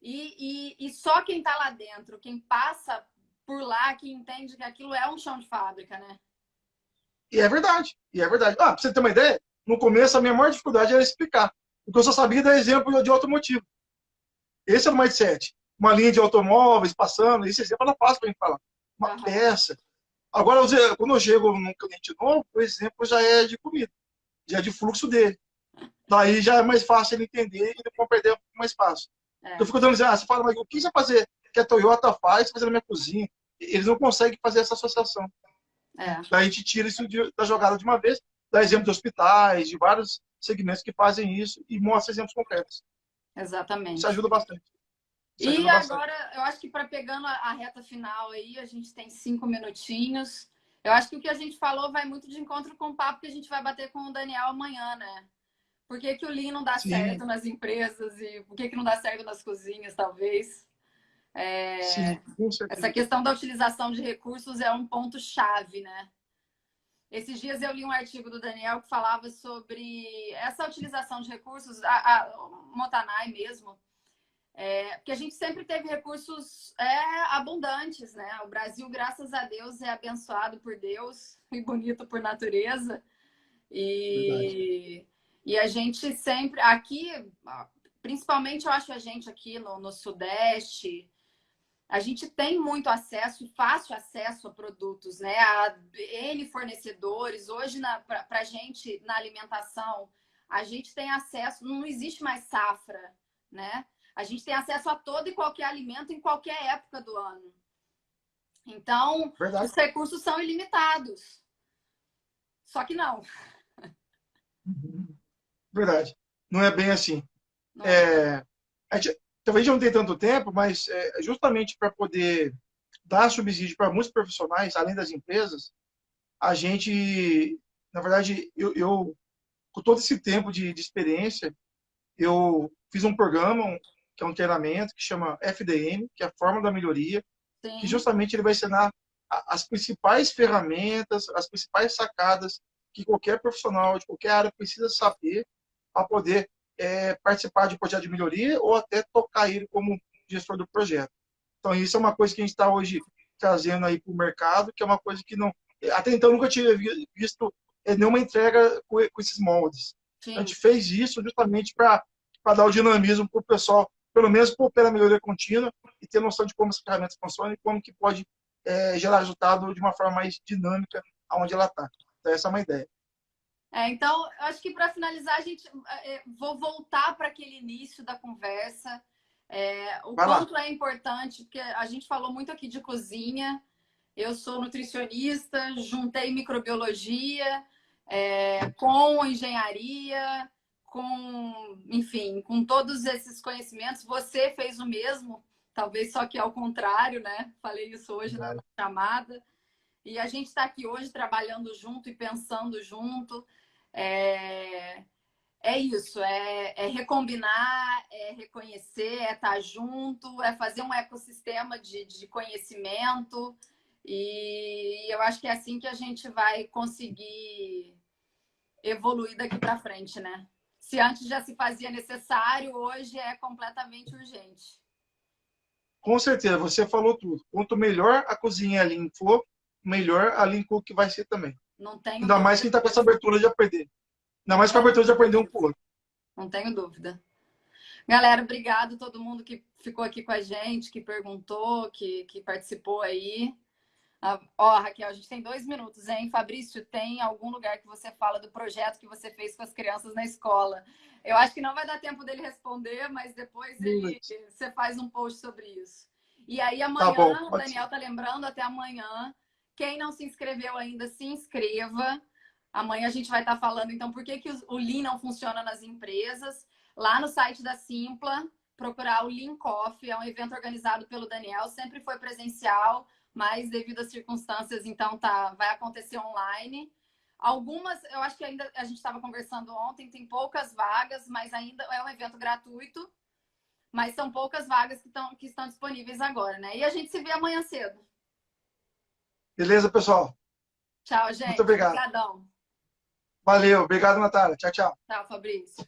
E só quem está lá dentro, quem passa por lá, que entende que aquilo é um chão de fábrica, né? E é verdade, para você ter uma ideia, no começo a minha maior dificuldade era explicar, porque eu só sabia dar exemplo de automotivo. Esse é o mindset. Uma linha de automóveis passando, esse exemplo era fácil para a gente falar. Uma peça. Agora, quando eu chego num cliente novo, o exemplo já é de comida, já é de fluxo dele. Daí já é mais fácil ele entender e ele compreender mais fácil. Eu fico dando você fala, mas o que você vai fazer que a Toyota faz na minha cozinha? Eles não conseguem fazer essa associação. Daí a gente tira isso da jogada de uma vez, dá exemplo de hospitais, de vários segmentos que fazem isso e mostra exemplos concretos. Exatamente. Isso ajuda bastante. Agora, eu acho que para pegando a reta final aí, a gente tem 5 minutinhos. Eu acho que o que a gente falou vai muito de encontro com o papo que a gente vai bater com o Daniel amanhã, né? Por que o Lean não dá certo nas empresas e por que não dá certo nas cozinhas, talvez? Sim, com certeza. Essa questão da utilização de recursos é um ponto-chave, né? Esses dias eu li um artigo do Daniel que falava sobre essa utilização de recursos, a Motanai mesmo, porque a gente sempre teve recursos abundantes, né? O Brasil, graças a Deus, é abençoado por Deus e bonito por natureza. E a gente sempre, aqui, principalmente eu acho a gente aqui no Sudeste, a gente tem muito acesso e fácil acesso a produtos, né? A N fornecedores. Hoje, para a gente, na alimentação, a gente tem acesso, não existe mais safra, né? A gente tem acesso a todo e qualquer alimento em qualquer época do ano. Então, os recursos são ilimitados. Só que não. Verdade. Não é bem assim. Talvez não tenha tanto tempo, mas justamente para poder dar subsídio para muitos profissionais, além das empresas, a gente, na verdade, eu com todo esse tempo de experiência, eu fiz um programa, que é um treinamento, que chama FDM, que é a Fórmula da Melhoria, que justamente ele vai ensinar as principais ferramentas, as principais sacadas que qualquer profissional de qualquer área precisa saber para poder participar de um projeto de melhoria ou até tocar ele como gestor do projeto. Então, isso é uma coisa que a gente está hoje trazendo aí para o mercado, que é uma coisa que não... Até então, nunca tinha visto nenhuma entrega com esses moldes. Então, a gente fez isso justamente para dar o dinamismo para o pessoal, pelo menos pela melhoria contínua e ter noção de como as ferramentas funcionam e como que pode gerar resultado de uma forma mais dinâmica aonde ela está. Então, essa é uma ideia. Então, eu acho que para finalizar, vou voltar para aquele início da conversa. O Vai lá. quanto é importante, porque a gente falou muito aqui de cozinha. Eu sou nutricionista, juntei microbiologia com engenharia, enfim, com todos esses conhecimentos. Você fez o mesmo, talvez só que ao contrário, né? Falei isso hoje na chamada. E a gente está aqui hoje trabalhando junto e pensando junto. É isso, é recombinar, é reconhecer, é estar junto, é fazer um ecossistema de conhecimento. E eu acho que é assim que a gente vai conseguir evoluir daqui para frente, né? Se antes já se fazia necessário, hoje é completamente urgente. Com certeza, você falou tudo. Quanto melhor a cozinha Lean for, melhor a Lean Cook vai ser também. Não tenho Ainda mais dúvida. quem está com essa abertura de aprender. Ainda mais com a abertura de aprender um com o outro. Não tenho dúvida. Galera, obrigado a todo mundo que ficou aqui com a gente, que perguntou, que participou aí. Raquel, a gente tem 2 minutos, hein? Fabrício, tem algum lugar que você fala do projeto que você fez com as crianças na escola? Eu acho que não vai dar tempo dele responder, mas depois você faz um post sobre isso. E aí amanhã, Tá bom, o Daniel tá lembrando, até amanhã. Quem não se inscreveu ainda, se inscreva. Amanhã a gente vai estar falando, então, por que o Lean não funciona nas empresas. Lá no site da Simpla, procurar o Lean Coffee, é um evento organizado pelo Daniel, sempre foi presencial, mas devido às circunstâncias, então vai acontecer online. Algumas, eu acho que ainda a gente estava conversando ontem, tem poucas vagas, mas ainda é um evento gratuito, mas são poucas vagas que estão disponíveis agora, né? E a gente se vê amanhã cedo. Beleza, pessoal? Tchau, gente. Muito obrigado. Obrigadão. Valeu, obrigado, Natália. Tchau, tchau. Tchau, Fabrício.